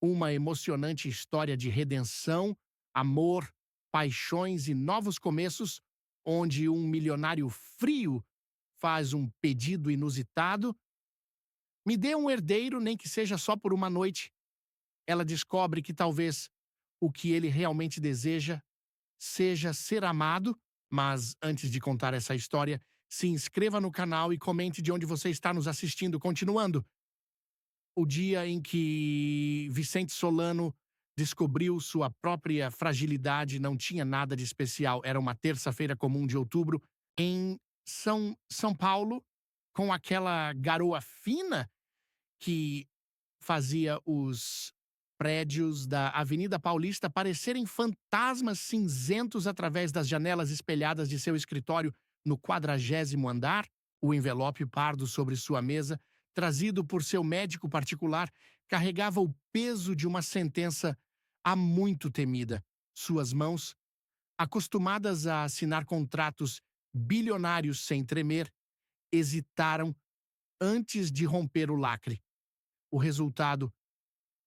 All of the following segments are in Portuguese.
Uma emocionante história de redenção, amor, paixões e novos começos, onde um milionário frio faz um pedido inusitado. Me dê um herdeiro, nem que seja só por uma noite. Ela descobre que talvez o que ele realmente deseja seja ser amado, mas antes de contar essa história, se inscreva no canal e comente de onde você está nos assistindo. Continuando, o dia em que Vicente Solano descobriu sua própria fragilidade não tinha nada de especial. Era uma terça-feira comum de outubro em São Paulo, com aquela garoa fina que fazia os prédios da Avenida Paulista parecerem fantasmas cinzentos através das janelas espelhadas de seu escritório no 40º andar. O envelope pardo sobre sua mesa, trazido por seu médico particular, carregava o peso de uma sentença há muito temida. Suas mãos, acostumadas a assinar contratos bilionários sem tremer, hesitaram antes de romper o lacre. O resultado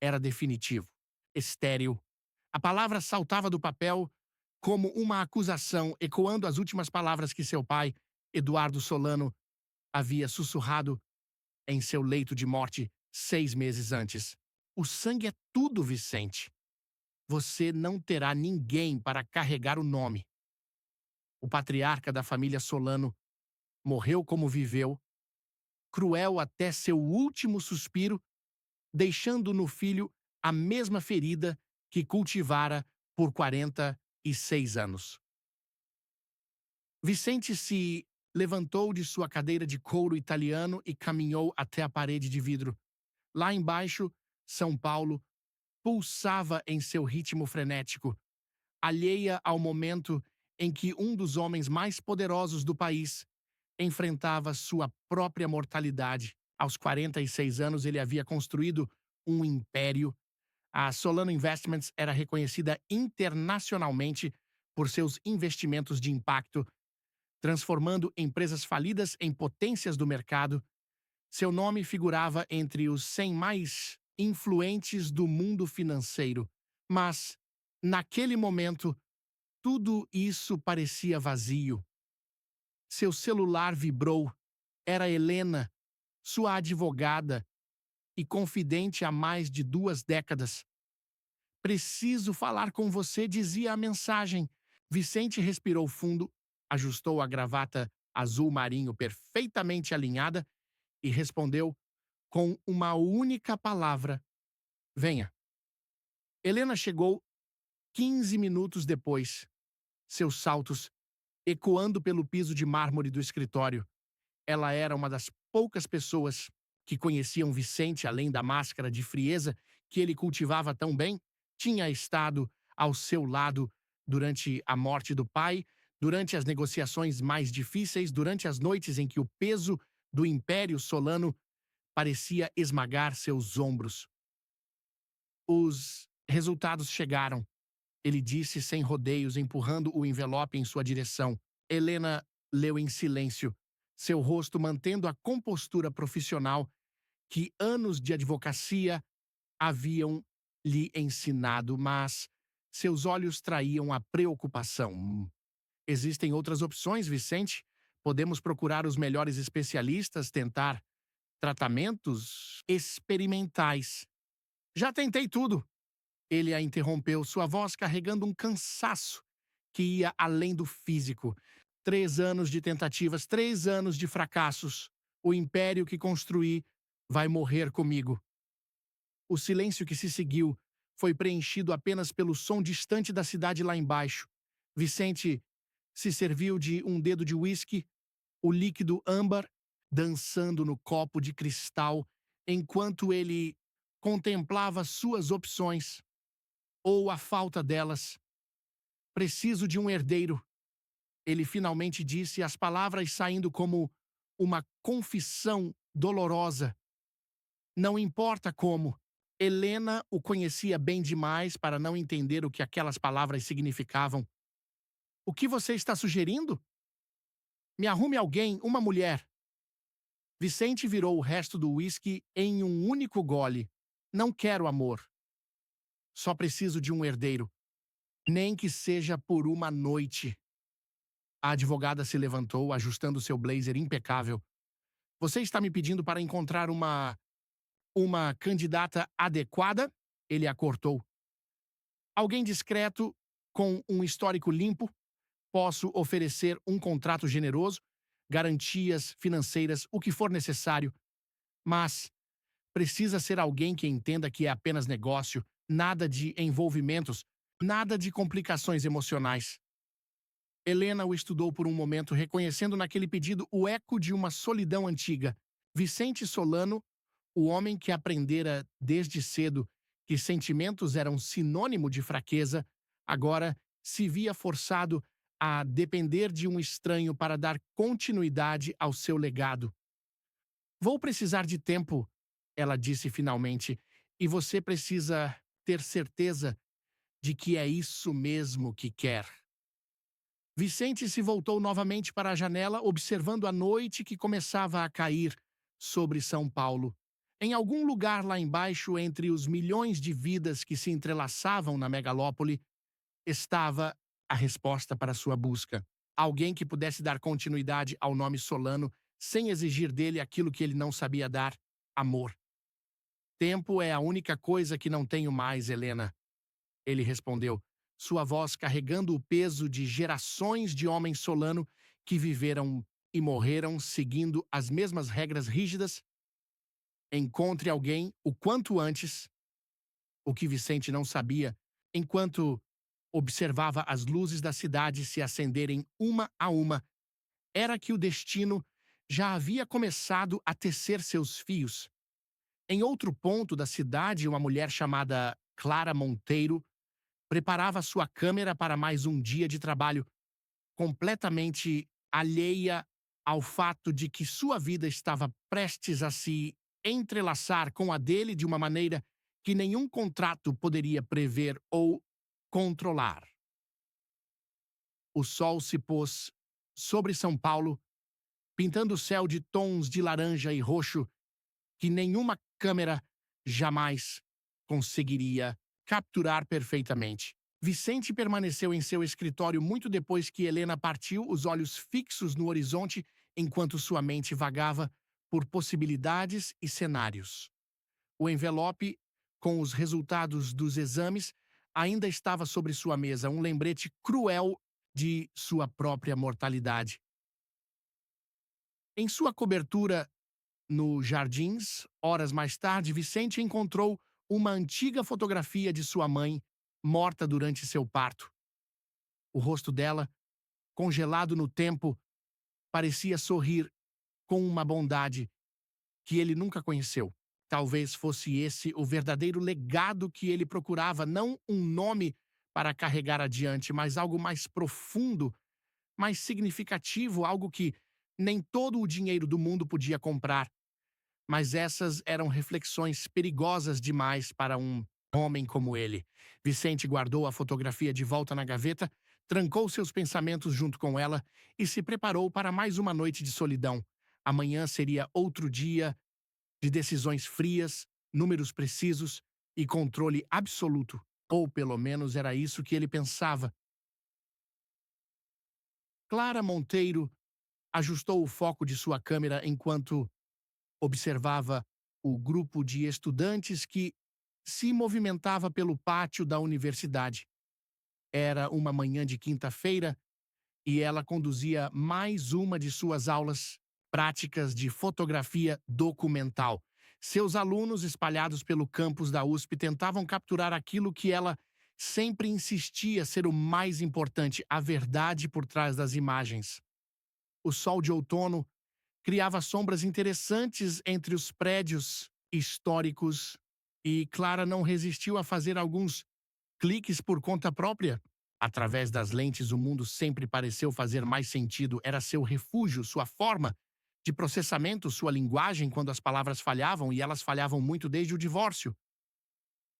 era definitivo, estéril. A palavra saltava do papel como uma acusação, ecoando as últimas palavras que seu pai, Eduardo Solano, havia sussurrado em seu leito de morte 6 meses antes. O sangue é tudo, Vicente. Você não terá ninguém para carregar o nome. O patriarca da família Solano morreu como viveu, cruel até seu último suspiro, deixando no filho a mesma ferida que cultivara por 46 anos. Vicente se levantou de sua cadeira de couro italiano e caminhou até a parede de vidro. Lá embaixo, São Paulo pulsava em seu ritmo frenético, alheia ao momento em que um dos homens mais poderosos do país enfrentava sua própria mortalidade. Aos 46 anos, ele havia construído um império. A Solano Investments era reconhecida internacionalmente por seus investimentos de impacto, transformando empresas falidas em potências do mercado. Seu nome figurava entre os 100 mais influentes do mundo financeiro. Mas, naquele momento, tudo isso parecia vazio. Seu celular vibrou. Era Helena, sua advogada e confidente há mais de 2 décadas. Preciso falar com você, dizia a mensagem. Vicente respirou fundo, ajustou a gravata azul marinho perfeitamente alinhada e respondeu com uma única palavra: venha. Helena chegou 15 minutos depois, seus saltos ecoando pelo piso de mármore do escritório. Ela era uma das poucas pessoas que conheciam Vicente além da máscara de frieza que ele cultivava tão bem. Tinha estado ao seu lado durante a morte do pai, durante as negociações mais difíceis, durante as noites em que o peso do Império Solano parecia esmagar seus ombros. Os resultados chegaram, ele disse sem rodeios, empurrando o envelope em sua direção. Helena leu em silêncio, seu rosto mantendo a compostura profissional que anos de advocacia haviam lhe ensinado, mas seus olhos traíam a preocupação. Existem outras opções, Vicente. Podemos procurar os melhores especialistas, tentar tratamentos experimentais. Já tentei tudo. Ele a interrompeu, sua voz carregando um cansaço que ia além do físico. 3 anos de tentativas, 3 anos de fracassos. O império que construí vai morrer comigo. O silêncio que se seguiu foi preenchido apenas pelo som distante da cidade lá embaixo. Vicente se serviu de um dedo de uísque, o líquido âmbar dançando no copo de cristal, enquanto ele contemplava suas opções, ou a falta delas. Preciso de um herdeiro. Ele finalmente disse, as palavras saindo como uma confissão dolorosa. Não importa como. Helena o conhecia bem demais para não entender o que aquelas palavras significavam. O que você está sugerindo? Me arrume alguém, uma mulher. Vicente virou o resto do uísque em um único gole. Não quero amor. Só preciso de um herdeiro, nem que seja por uma noite. A advogada se levantou, ajustando seu blazer impecável. Você está me pedindo para encontrar uma candidata adequada? Ele a cortou. Alguém discreto, com um histórico limpo. Posso oferecer um contrato generoso, garantias financeiras, o que for necessário, mas precisa ser alguém que entenda que é apenas negócio, nada de envolvimentos, nada de complicações emocionais. Helena o estudou por um momento, reconhecendo naquele pedido o eco de uma solidão antiga. Vicente Solano, o homem que aprendera desde cedo que sentimentos eram sinônimo de fraqueza, agora se via forçado a depender de um estranho para dar continuidade ao seu legado. Vou precisar de tempo, ela disse finalmente, e você precisa ter certeza de que é isso mesmo que quer. Vicente se voltou novamente para a janela, observando a noite que começava a cair sobre São Paulo. Em algum lugar lá embaixo, entre os milhões de vidas que se entrelaçavam na megalópole, estava a resposta para sua busca. Alguém que pudesse dar continuidade ao nome Solano sem exigir dele aquilo que ele não sabia dar: amor. Tempo é a única coisa que não tenho mais, Helena. Ele respondeu, sua voz carregando o peso de gerações de homens Solano que viveram e morreram seguindo as mesmas regras rígidas. Encontre alguém o quanto antes. O que Vicente não sabia, enquanto observava as luzes da cidade se acenderem uma a uma, era que o destino já havia começado a tecer seus fios. Em outro ponto da cidade, uma mulher chamada Clara Monteiro preparava sua câmera para mais um dia de trabalho, completamente alheia ao fato de que sua vida estava prestes a se entrelaçar com a dele de uma maneira que nenhum contrato poderia prever ou controlar. O sol se pôs sobre São Paulo, pintando o céu de tons de laranja e roxo que nenhuma câmera jamais conseguiria capturar perfeitamente. Vicente permaneceu em seu escritório muito depois que Helena partiu, os olhos fixos no horizonte, enquanto sua mente vagava por possibilidades e cenários. O envelope, com os resultados dos exames, ainda estava sobre sua mesa, um lembrete cruel de sua própria mortalidade. Em sua cobertura no Jardins, horas mais tarde, Vicente encontrou uma antiga fotografia de sua mãe, morta durante seu parto. O rosto dela, congelado no tempo, parecia sorrir com uma bondade que ele nunca conheceu. Talvez fosse esse o verdadeiro legado que ele procurava, não um nome para carregar adiante, mas algo mais profundo, mais significativo, algo que nem todo o dinheiro do mundo podia comprar. Mas essas eram reflexões perigosas demais para um homem como ele. Vicente guardou a fotografia de volta na gaveta, trancou seus pensamentos junto com ela e se preparou para mais uma noite de solidão. Amanhã seria outro dia de decisões frias, números precisos e controle absoluto. Ou pelo menos era isso que ele pensava. Clara Monteiro ajustou o foco de sua câmera enquanto observava o grupo de estudantes que se movimentava pelo pátio da universidade. Era uma manhã de quinta-feira e ela conduzia mais uma de suas aulas práticas de fotografia documental. Seus alunos, espalhados pelo campus da USP, tentavam capturar aquilo que ela sempre insistia ser o mais importante, a verdade por trás das imagens. O sol de outono criava sombras interessantes entre os prédios históricos e Clara não resistiu a fazer alguns cliques por conta própria. Através das lentes, o mundo sempre pareceu fazer mais sentido. Era seu refúgio, sua forma de processamento, sua linguagem quando as palavras falhavam, e elas falhavam muito desde o divórcio.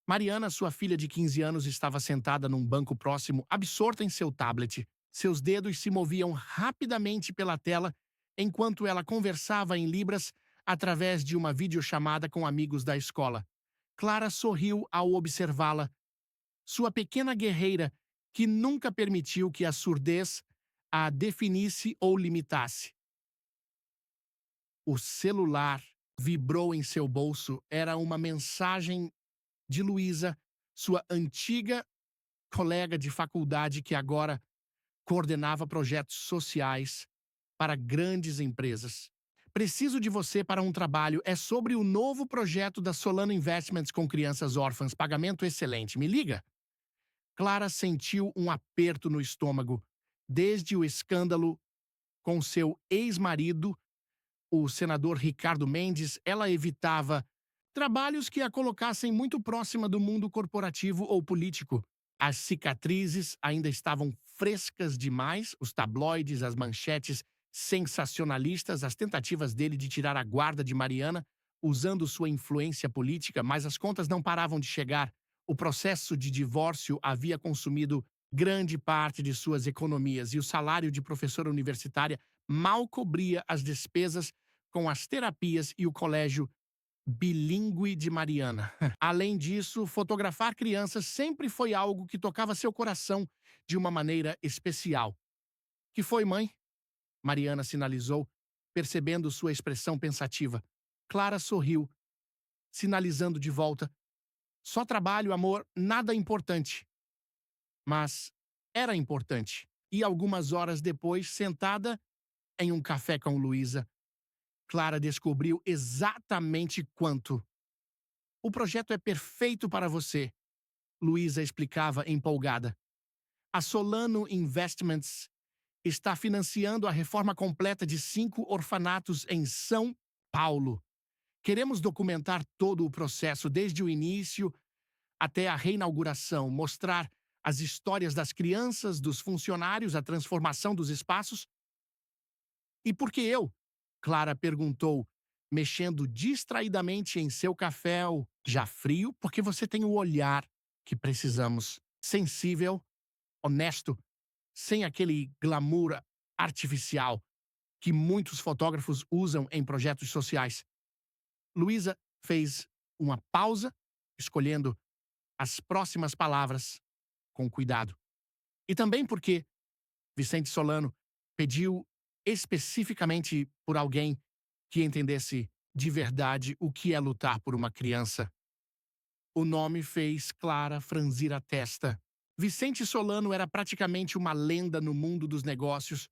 Mariana, sua filha de 15 anos, estava sentada num banco próximo, absorta em seu tablet. Seus dedos se moviam rapidamente pela tela enquanto ela conversava em libras através de uma videochamada com amigos da escola. Clara sorriu ao observá-la, sua pequena guerreira que nunca permitiu que a surdez a definisse ou limitasse. O celular vibrou em seu bolso. Era uma mensagem de Luísa, sua antiga colega de faculdade que agora coordenava projetos sociais para grandes empresas. Preciso de você para um trabalho. É sobre o novo projeto da Solano Investments com crianças órfãs. Pagamento excelente. Me liga. Clara sentiu um aperto no estômago. Desde o escândalo com seu ex-marido, o senador Ricardo Mendes, ela evitava trabalhos que a colocassem muito próxima do mundo corporativo ou político. As cicatrizes ainda estavam frescas demais, os tabloides, as manchetes sensacionalistas, as tentativas dele de tirar a guarda de Mariana, usando sua influência política, mas as contas não paravam de chegar. O processo de divórcio havia consumido grande parte de suas economias e o salário de professora universitária mal cobria as despesas com as terapias e o colégio bilíngue de Mariana. Além disso, fotografar crianças sempre foi algo que tocava seu coração de uma maneira especial. Que foi, mãe? Mariana sinalizou, percebendo sua expressão pensativa. Clara sorriu, sinalizando de volta. Só trabalho, amor, nada importante. Mas era importante. E algumas horas depois, sentada em um café com Luísa, Clara descobriu exatamente quanto. O projeto é perfeito para você, Luísa explicava empolgada. A Solano Investments está financiando a reforma completa de 5 orfanatos em São Paulo. Queremos documentar todo o processo, desde o início até a reinauguração, mostrar as histórias das crianças, dos funcionários, a transformação dos espaços. E por que eu? Clara perguntou, mexendo distraidamente em seu café, já frio, porque você tem o olhar que precisamos. Sensível, honesto, sem aquele glamour artificial que muitos fotógrafos usam em projetos sociais. Luísa fez uma pausa, escolhendo as próximas palavras com cuidado. E também porque Vicente Solano pediu especificamente por alguém que entendesse de verdade o que é lutar por uma criança. O nome fez Clara franzir a testa. Vicente Solano era praticamente uma lenda no mundo dos negócios,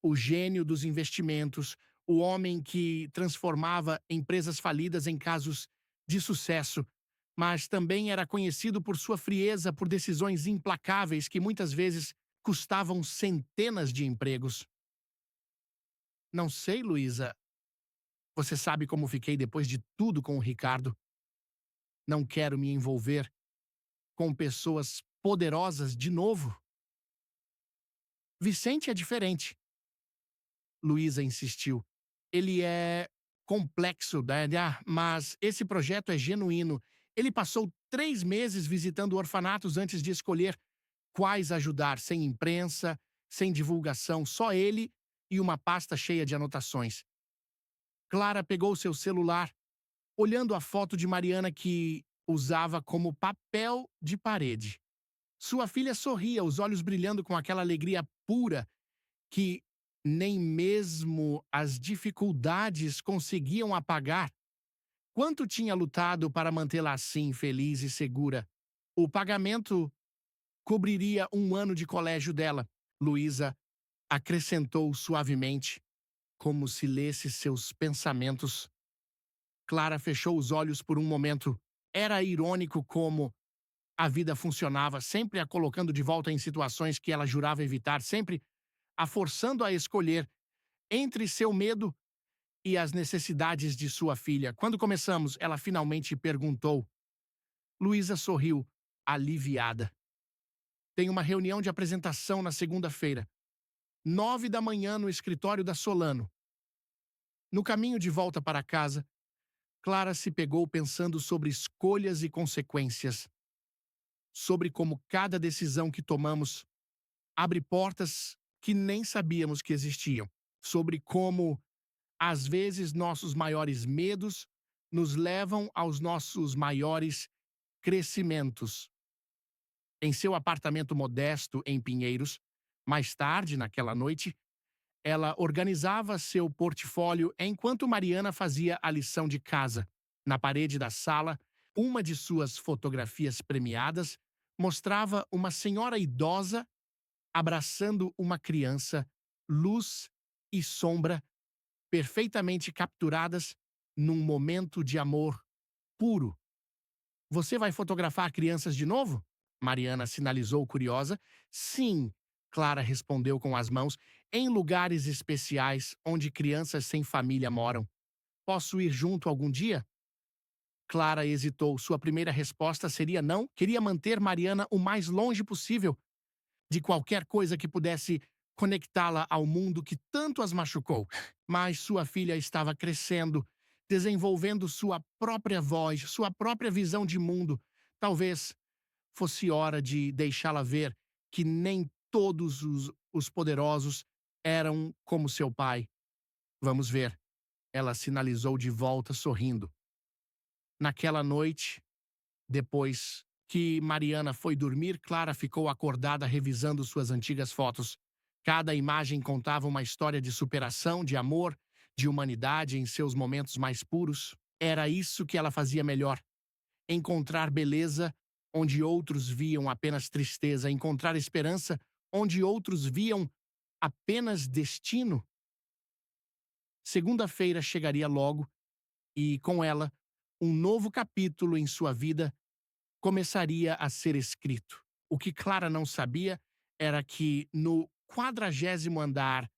o gênio dos investimentos, o homem que transformava empresas falidas em casos de sucesso, mas também era conhecido por sua frieza, por decisões implacáveis que muitas vezes custavam centenas de empregos. Não sei, Luísa. Você sabe como fiquei depois de tudo com o Ricardo. Não quero me envolver com pessoas poderosas de novo. Vicente é diferente, Luísa insistiu. Ele é complexo, né? Mas esse projeto é genuíno. Ele passou 3 meses visitando orfanatos antes de escolher quais ajudar, sem imprensa, sem divulgação, só ele e uma pasta cheia de anotações. Clara pegou seu celular, olhando a foto de Mariana que usava como papel de parede. Sua filha sorria, os olhos brilhando com aquela alegria pura que nem mesmo as dificuldades conseguiam apagar. Quanto tinha lutado para mantê-la assim, feliz e segura? O pagamento cobriria 1 ano de colégio dela, Luísa acrescentou suavemente, como se lesse seus pensamentos. Clara fechou os olhos por um momento. Era irônico como a vida funcionava, sempre a colocando de volta em situações que ela jurava evitar, sempre a forçando a escolher entre seu medo e as necessidades de sua filha. Quando começamos, ela finalmente perguntou. Luísa sorriu, aliviada. Tem uma reunião de apresentação na segunda-feira, 9 da manhã no escritório da Solano. No caminho de volta para casa, Clara se pegou pensando sobre escolhas e consequências, sobre como cada decisão que tomamos abre portas que nem sabíamos que existiam, sobre como, às vezes, nossos maiores medos nos levam aos nossos maiores crescimentos. em seu apartamento modesto em Pinheiros. Mais tarde, naquela noite, ela organizava seu portfólio enquanto Mariana fazia a lição de casa. Na parede da sala, uma de suas fotografias premiadas mostrava uma senhora idosa abraçando uma criança, luz e sombra perfeitamente capturadas num momento de amor puro. Você vai fotografar crianças de novo? Mariana sinalizou curiosa. Sim, Clara respondeu com as mãos, em lugares especiais onde crianças sem família moram. Posso ir junto algum dia? Clara hesitou. Sua primeira resposta seria não. Queria manter Mariana o mais longe possível de qualquer coisa que pudesse conectá-la ao mundo que tanto as machucou. Mas sua filha estava crescendo, desenvolvendo sua própria voz, sua própria visão de mundo. Talvez fosse hora de deixá-la ver que nem todos os poderosos eram como seu pai. Vamos ver. Ela sinalizou de volta, sorrindo. Naquela noite, depois que Mariana foi dormir, Clara ficou acordada revisando suas antigas fotos. Cada imagem contava uma história de superação, de amor, de humanidade em seus momentos mais puros. Era isso que ela fazia melhor. Encontrar beleza onde outros viam apenas tristeza, encontrar esperança onde outros viam apenas destino. Segunda-feira chegaria logo e, com ela, um novo capítulo em sua vida começaria a ser escrito. O que Clara não sabia era que, no 40º andar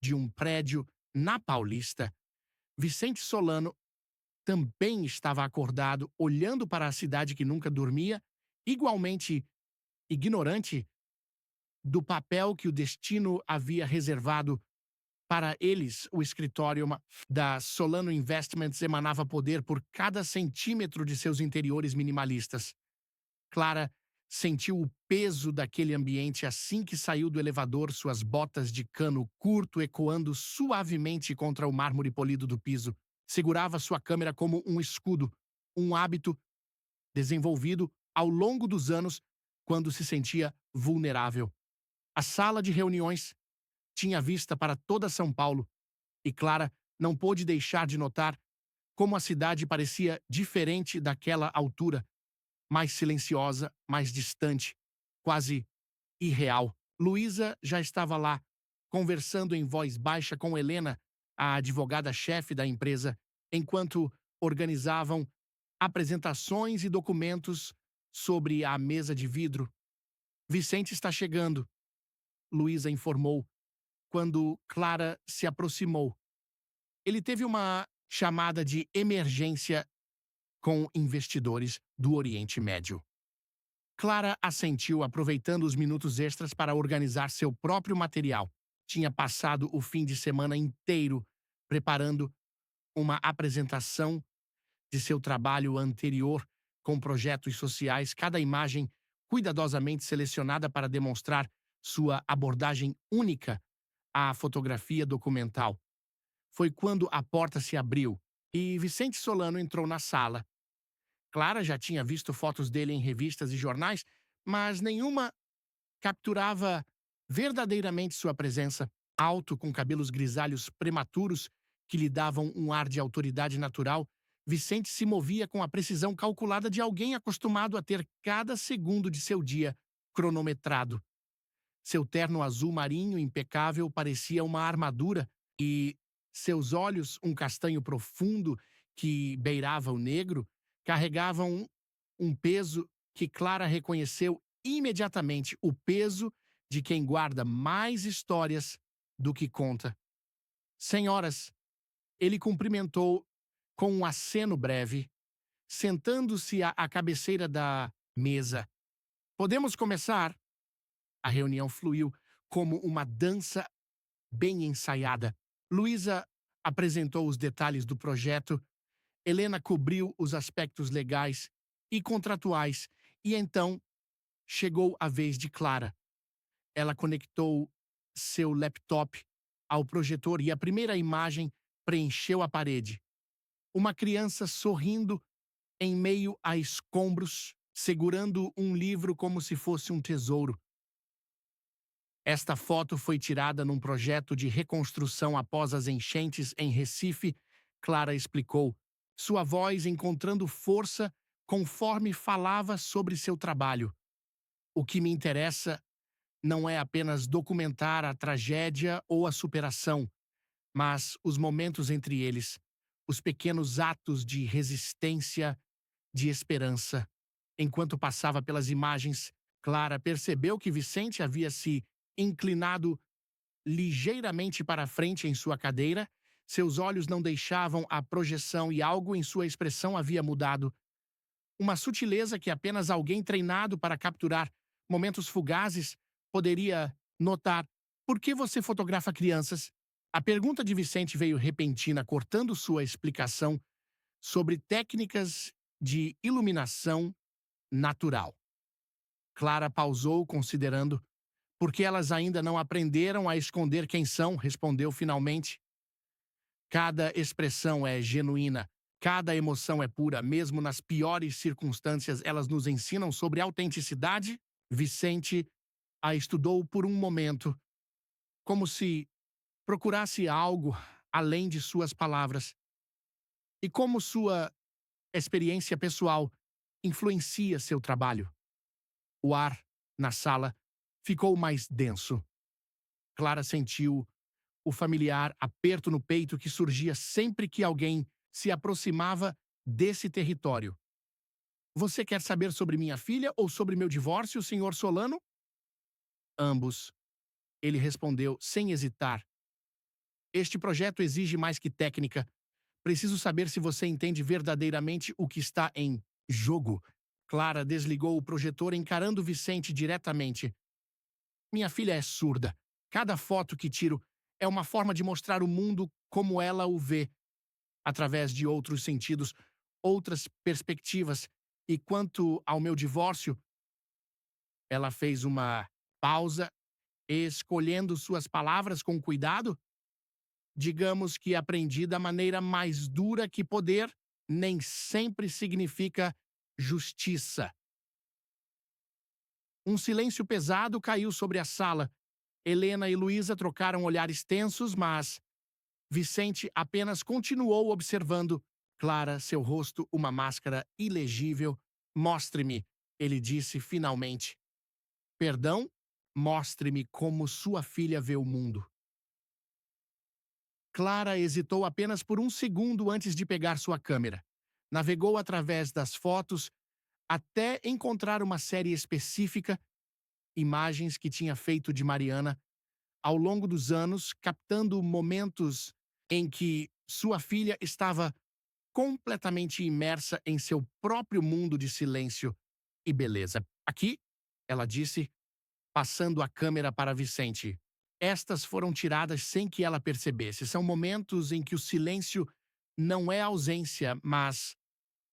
de um prédio na Paulista, Vicente Solano também estava acordado, olhando para a cidade que nunca dormia, igualmente ignorante do papel que o destino havia reservado para eles. O escritório da Solano Investments emanava poder por cada centímetro de seus interiores minimalistas. Clara sentiu o peso daquele ambiente assim que saiu do elevador, suas botas de cano curto ecoando suavemente contra o mármore polido do piso. Segurava sua câmera como um escudo, um hábito desenvolvido ao longo dos anos quando se sentia vulnerável. A sala de reuniões tinha vista para toda São Paulo e Clara não pôde deixar de notar como a cidade parecia diferente daquela altura, mais silenciosa, mais distante, quase irreal. Luísa já estava lá, conversando em voz baixa com Helena, a advogada-chefe da empresa, enquanto organizavam apresentações e documentos sobre a mesa de vidro. Vicente está chegando, Luísa informou, quando Clara se aproximou. Ele teve uma chamada de emergência com investidores do Oriente Médio. Clara assentiu, aproveitando os minutos extras para organizar seu próprio material. Tinha passado o fim de semana inteiro preparando uma apresentação de seu trabalho anterior com projetos sociais, cada imagem cuidadosamente selecionada para demonstrar sua abordagem única à fotografia documental. Foi quando a porta se abriu e Vicente Solano entrou na sala. Clara já tinha visto fotos dele em revistas e jornais, mas nenhuma capturava verdadeiramente sua presença. Alto, com cabelos grisalhos prematuros que lhe davam um ar de autoridade natural, Vicente se movia com a precisão calculada de alguém acostumado a ter cada segundo de seu dia cronometrado. Seu terno azul marinho impecável parecia uma armadura e seus olhos, um castanho profundo que beirava o negro, carregavam um peso que Clara reconheceu imediatamente, o peso de quem guarda mais histórias do que conta. Senhoras, ele cumprimentou com um aceno breve, sentando-se à cabeceira da mesa. Podemos começar? A reunião fluiu como uma dança bem ensaiada. Luísa apresentou os detalhes do projeto, Helena cobriu os aspectos legais e contratuais, e então chegou a vez de Clara. Ela conectou seu laptop ao projetor e a primeira imagem preencheu a parede. Uma criança sorrindo em meio a escombros, segurando um livro como se fosse um tesouro. Esta foto foi tirada num projeto de reconstrução após as enchentes em Recife, Clara explicou, sua voz encontrando força conforme falava sobre seu trabalho. O que me interessa não é apenas documentar a tragédia ou a superação, mas os momentos entre eles, os pequenos atos de resistência, de esperança. Enquanto passava pelas imagens, Clara percebeu que Vicente havia se inclinado ligeiramente para frente em sua cadeira, seus olhos não deixavam a projeção e algo em sua expressão havia mudado. Uma sutileza que apenas alguém treinado para capturar momentos fugazes poderia notar. Por que você fotografa crianças? A pergunta de Vicente veio repentina, cortando sua explicação sobre técnicas de iluminação natural. Clara pausou, considerando. Porque elas ainda não aprenderam a esconder quem são, respondeu finalmente. Cada expressão é genuína, cada emoção é pura, mesmo nas piores circunstâncias, elas nos ensinam sobre autenticidade. Vicente a estudou por um momento, como se procurasse algo além de suas palavras. E como sua experiência pessoal influencia seu trabalho. O ar, na sala, ficou mais denso. Clara sentiu o familiar aperto no peito que surgia sempre que alguém se aproximava desse território. Você quer saber sobre minha filha ou sobre meu divórcio, senhor Solano? Ambos. Ele respondeu sem hesitar. Este projeto exige mais que técnica. Preciso saber se você entende verdadeiramente o que está em jogo. Clara desligou o projetor encarando Vicente diretamente. Minha filha é surda. Cada foto que tiro é uma forma de mostrar o mundo como ela o vê, através de outros sentidos, outras perspectivas. E quanto ao meu divórcio, ela fez uma pausa, escolhendo suas palavras com cuidado. Digamos que aprendi da maneira mais dura que poder nem sempre significa justiça. Um silêncio pesado caiu sobre a sala. Helena e Luísa trocaram olhares tensos, mas Vicente apenas continuou observando. Clara, seu rosto uma máscara ilegível. Mostre-me, ele disse finalmente. Perdão? Mostre-me como sua filha vê o mundo. Clara hesitou apenas por um segundo antes de pegar sua câmera. Navegou através das fotos até encontrar uma série específica, imagens que tinha feito de Mariana ao longo dos anos, captando momentos em que sua filha estava completamente imersa em seu próprio mundo de silêncio e beleza. Aqui, ela disse, passando a câmera para Vicente. Estas foram tiradas sem que ela percebesse. São momentos em que o silêncio não é ausência, mas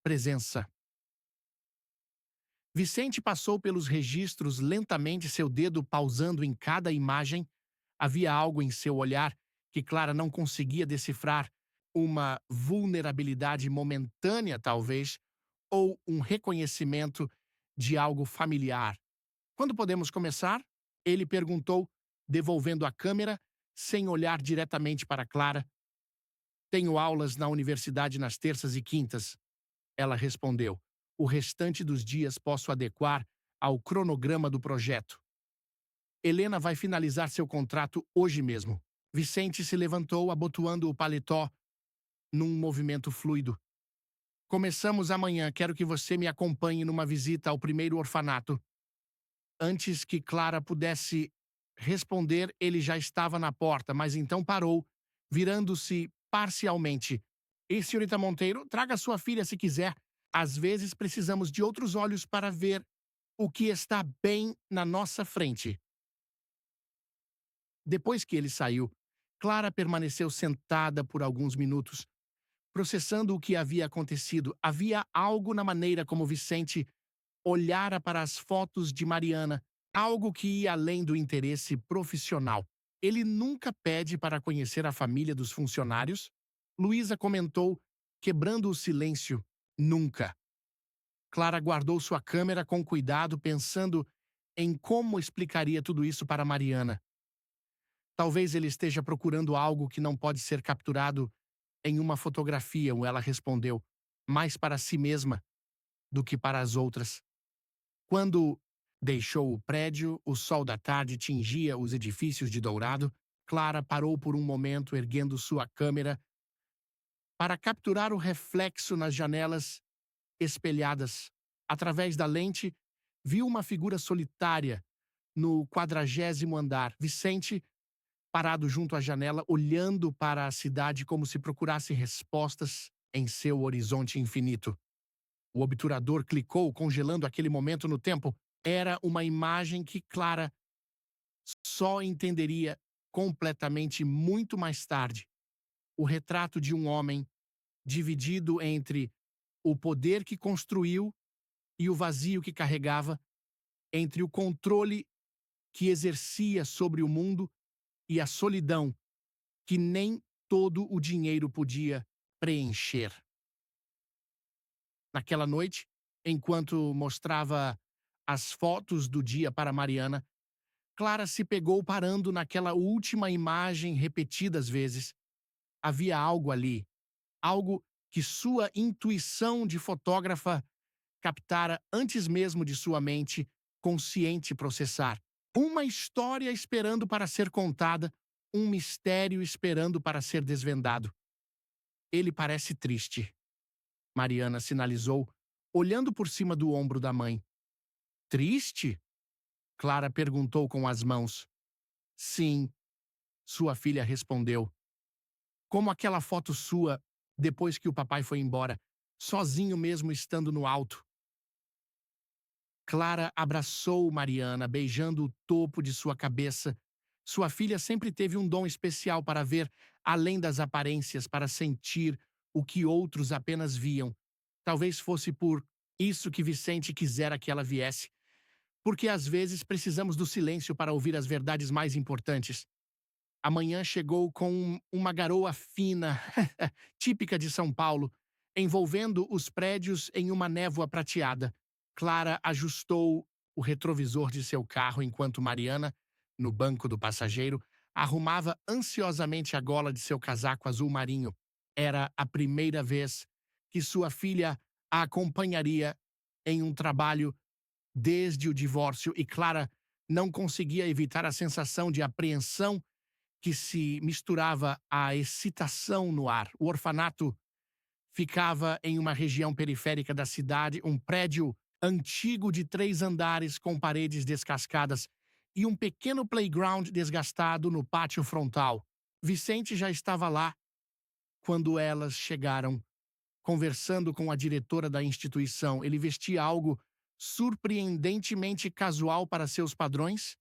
presença. Vicente passou pelos registros lentamente, seu dedo pausando em cada imagem. Havia algo em seu olhar que Clara não conseguia decifrar, uma vulnerabilidade momentânea, talvez, ou um reconhecimento de algo familiar. Quando podemos começar? Ele perguntou, devolvendo a câmera, sem olhar diretamente para Clara. Tenho aulas na universidade nas terças e quintas. Ela respondeu. O restante dos dias posso adequar ao cronograma do projeto. Helena vai finalizar seu contrato hoje mesmo. Vicente se levantou, abotoando o paletó num movimento fluido. Começamos amanhã. Quero que você me acompanhe numa visita ao primeiro orfanato. Antes que Clara pudesse responder, ele já estava na porta, mas então parou, virando-se parcialmente. E, senhorita Monteiro, traga sua filha se quiser. Às vezes precisamos de outros olhos para ver o que está bem na nossa frente. Depois que ele saiu, Clara permaneceu sentada por alguns minutos, processando o que havia acontecido. Havia algo na maneira como Vicente olhara para as fotos de Mariana, algo que ia além do interesse profissional. Ele nunca pede para conhecer a família dos funcionários? Luísa comentou, quebrando o silêncio. Nunca. Clara guardou sua câmera com cuidado, pensando em como explicaria tudo isso para Mariana. Talvez ele esteja procurando algo que não pode ser capturado em uma fotografia, ela respondeu, mais para si mesma do que para as outras. Quando deixou o prédio, o sol da tarde tingia os edifícios de dourado. Clara parou por um momento, erguendo sua câmera para capturar o reflexo nas janelas espelhadas. Através da lente, viu uma figura solitária no 40º andar. Vicente, parado junto à janela, olhando para a cidade como se procurasse respostas em seu horizonte infinito. O obturador clicou, congelando aquele momento no tempo. Era uma imagem que Clara só entenderia completamente muito mais tarde. O retrato de um homem dividido entre o poder que construiu e o vazio que carregava, entre o controle que exercia sobre o mundo e a solidão que nem todo o dinheiro podia preencher. Naquela noite, enquanto mostrava as fotos do dia para Mariana, Clara se pegou parando naquela última imagem repetidas vezes. Havia algo ali, algo que sua intuição de fotógrafa captara antes mesmo de sua mente consciente processar. Uma história esperando para ser contada, um mistério esperando para ser desvendado. Ele parece triste, Mariana sinalizou, olhando por cima do ombro da mãe. Triste? Clara perguntou com as mãos. Sim, sua filha respondeu. Como aquela foto sua, depois que o papai foi embora, sozinho mesmo estando no alto. Clara abraçou Mariana, beijando o topo de sua cabeça. Sua filha sempre teve um dom especial para ver além das aparências, para sentir o que outros apenas viam. Talvez fosse por isso que Vicente quisera que ela viesse. Porque às vezes precisamos do silêncio para ouvir as verdades mais importantes. A manhã chegou com uma garoa fina, típica de São Paulo, envolvendo os prédios em uma névoa prateada. Clara ajustou o retrovisor de seu carro enquanto Mariana, no banco do passageiro, arrumava ansiosamente a gola de seu casaco azul marinho. Era a primeira vez que sua filha a acompanharia em um trabalho desde o divórcio e Clara não conseguia evitar a sensação de apreensão que se misturava à excitação no ar. O orfanato ficava em uma região periférica da cidade, um prédio antigo de 3 andares com paredes descascadas e um pequeno playground desgastado no pátio frontal. Vicente já estava lá quando elas chegaram, conversando com a diretora da instituição. Ele vestia algo surpreendentemente casual para seus padrões,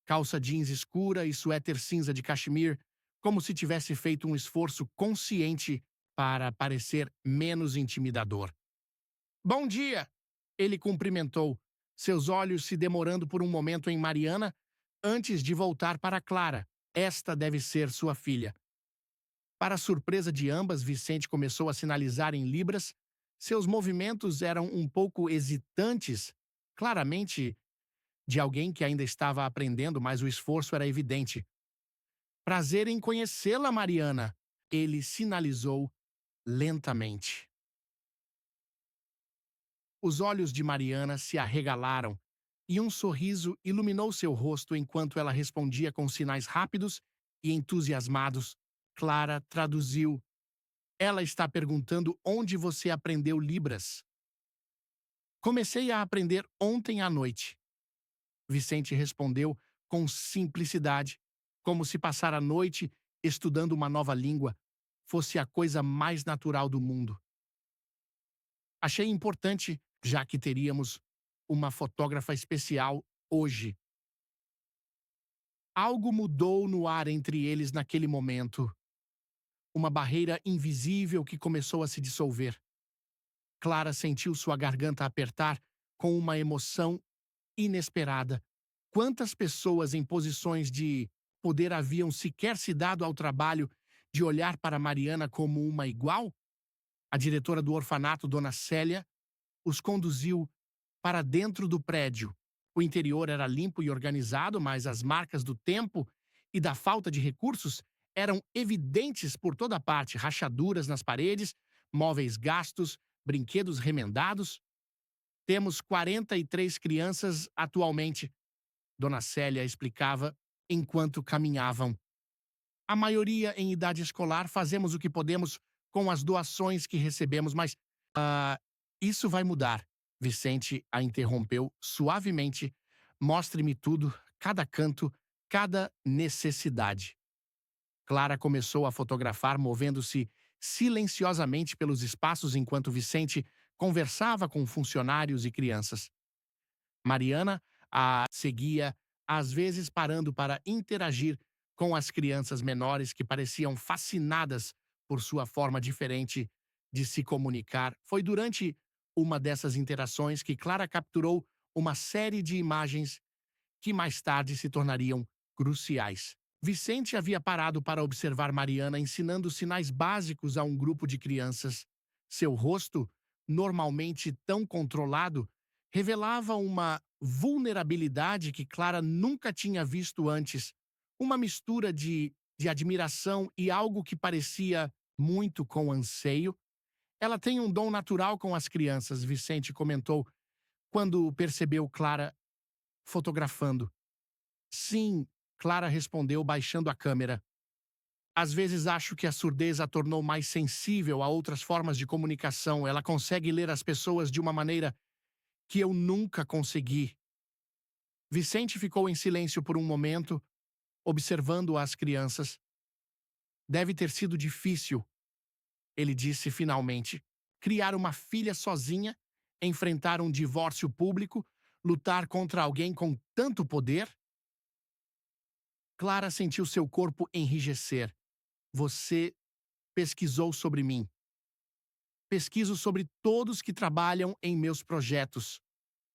calça jeans escura e suéter cinza de cachemir, como se tivesse feito um esforço consciente para parecer menos intimidador. Bom dia! Ele cumprimentou, seus olhos se demorando por um momento em Mariana, antes de voltar para Clara. Esta deve ser sua filha. Para a surpresa de ambas, Vicente começou a sinalizar em libras. Seus movimentos eram um pouco hesitantes, claramente de alguém que ainda estava aprendendo, mas o esforço era evidente. Prazer em conhecê-la, Mariana, ele sinalizou lentamente. Os olhos de Mariana se arregalaram e um sorriso iluminou seu rosto enquanto ela respondia com sinais rápidos e entusiasmados. Clara traduziu. Ela está perguntando onde você aprendeu Libras. Comecei a aprender ontem à noite. Vicente respondeu com simplicidade, como se passar a noite estudando uma nova língua fosse a coisa mais natural do mundo. Achei importante, já que teríamos uma fotógrafa especial hoje. Algo mudou no ar entre eles naquele momento. Uma barreira invisível que começou a se dissolver. Clara sentiu sua garganta apertar com uma emoção inesperada. Quantas pessoas em posições de poder haviam sequer se dado ao trabalho de olhar para Mariana como uma igual? A diretora do orfanato, Dona Célia, os conduziu para dentro do prédio. O interior era limpo e organizado, mas as marcas do tempo e da falta de recursos eram evidentes por toda parte: rachaduras nas paredes, móveis gastos, brinquedos remendados. Temos 43 crianças atualmente, Dona Célia explicava enquanto caminhavam. A maioria em idade escolar, fazemos o que podemos com as doações que recebemos, mas isso vai mudar. Vicente a interrompeu suavemente. Mostre-me tudo, cada canto, cada necessidade. Clara começou a fotografar, movendo-se silenciosamente pelos espaços enquanto Vicente conversava com funcionários e crianças. Mariana a seguia, às vezes parando para interagir com as crianças menores que pareciam fascinadas por sua forma diferente de se comunicar. Foi durante uma dessas interações que Clara capturou uma série de imagens que mais tarde se tornariam cruciais. Vicente havia parado para observar Mariana ensinando sinais básicos a um grupo de crianças. Seu rosto, normalmente tão controlado, revelava uma vulnerabilidade que Clara nunca tinha visto antes. Uma mistura de admiração e algo que parecia muito com anseio. Ela tem um dom natural com as crianças, Vicente comentou quando percebeu Clara fotografando. Sim, Clara respondeu baixando a câmera. Às vezes acho que a surdez a tornou mais sensível a outras formas de comunicação. Ela consegue ler as pessoas de uma maneira que eu nunca consegui. Vicente ficou em silêncio por um momento, observando as crianças. Deve ter sido difícil, ele disse finalmente. Criar uma filha sozinha, enfrentar um divórcio público, lutar contra alguém com tanto poder? Clara sentiu seu corpo enrijecer. Você pesquisou sobre mim. Pesquiso sobre todos que trabalham em meus projetos.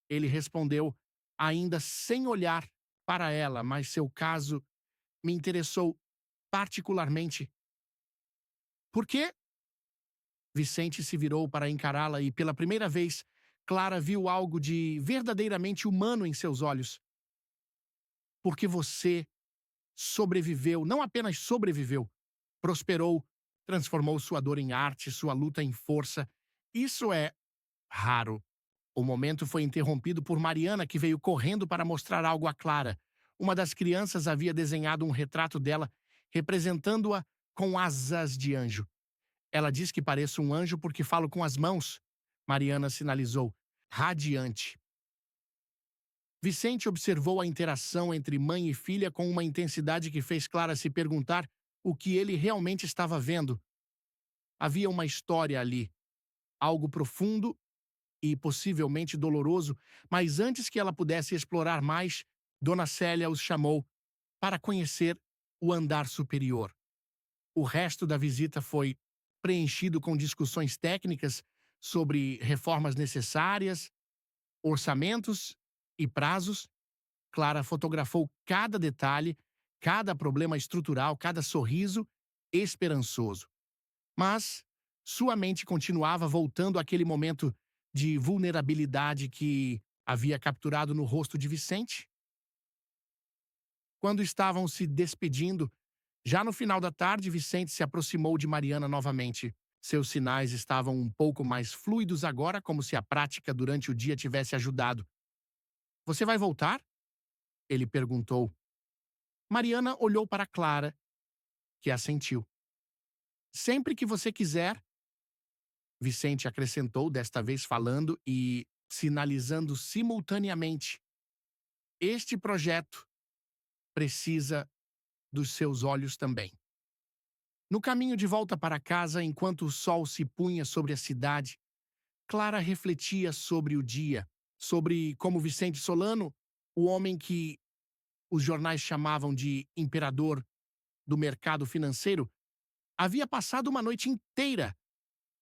Ele respondeu, ainda sem olhar para ela, mas seu caso me interessou particularmente. Por quê? Vicente se virou para encará-la e, pela primeira vez, Clara viu algo de verdadeiramente humano em seus olhos. Porque você sobreviveu, não apenas sobreviveu, prosperou, transformou sua dor em arte, sua luta em força. Isso é raro. O momento foi interrompido por Mariana, que veio correndo para mostrar algo a Clara. Uma das crianças havia desenhado um retrato dela, representando-a com asas de anjo. Ela diz que pareço um anjo porque falo com as mãos. Mariana sinalizou, radiante. Vicente observou a interação entre mãe e filha com uma intensidade que fez Clara se perguntar o que ele realmente estava vendo. Havia uma história ali, algo profundo e possivelmente doloroso, mas antes que ela pudesse explorar mais, Dona Célia os chamou para conhecer o andar superior. O resto da visita foi preenchido com discussões técnicas sobre reformas necessárias, orçamentos e prazos. Clara fotografou cada detalhe, cada problema estrutural, cada sorriso esperançoso. Mas sua mente continuava voltando àquele momento de vulnerabilidade que havia capturado no rosto de Vicente. Quando estavam se despedindo, já no final da tarde, Vicente se aproximou de Mariana novamente. Seus sinais estavam um pouco mais fluidos agora, como se a prática durante o dia tivesse ajudado. Você vai voltar? Ele perguntou. Mariana olhou para Clara, que assentiu. Sempre que você quiser, Vicente acrescentou, desta vez falando e sinalizando simultaneamente. Este projeto precisa dos seus olhos também. No caminho de volta para casa, enquanto o sol se punha sobre a cidade, Clara refletia sobre o dia, sobre como Vicente Solano, o homem que os jornais chamavam de imperador do mercado financeiro, havia passado uma noite inteira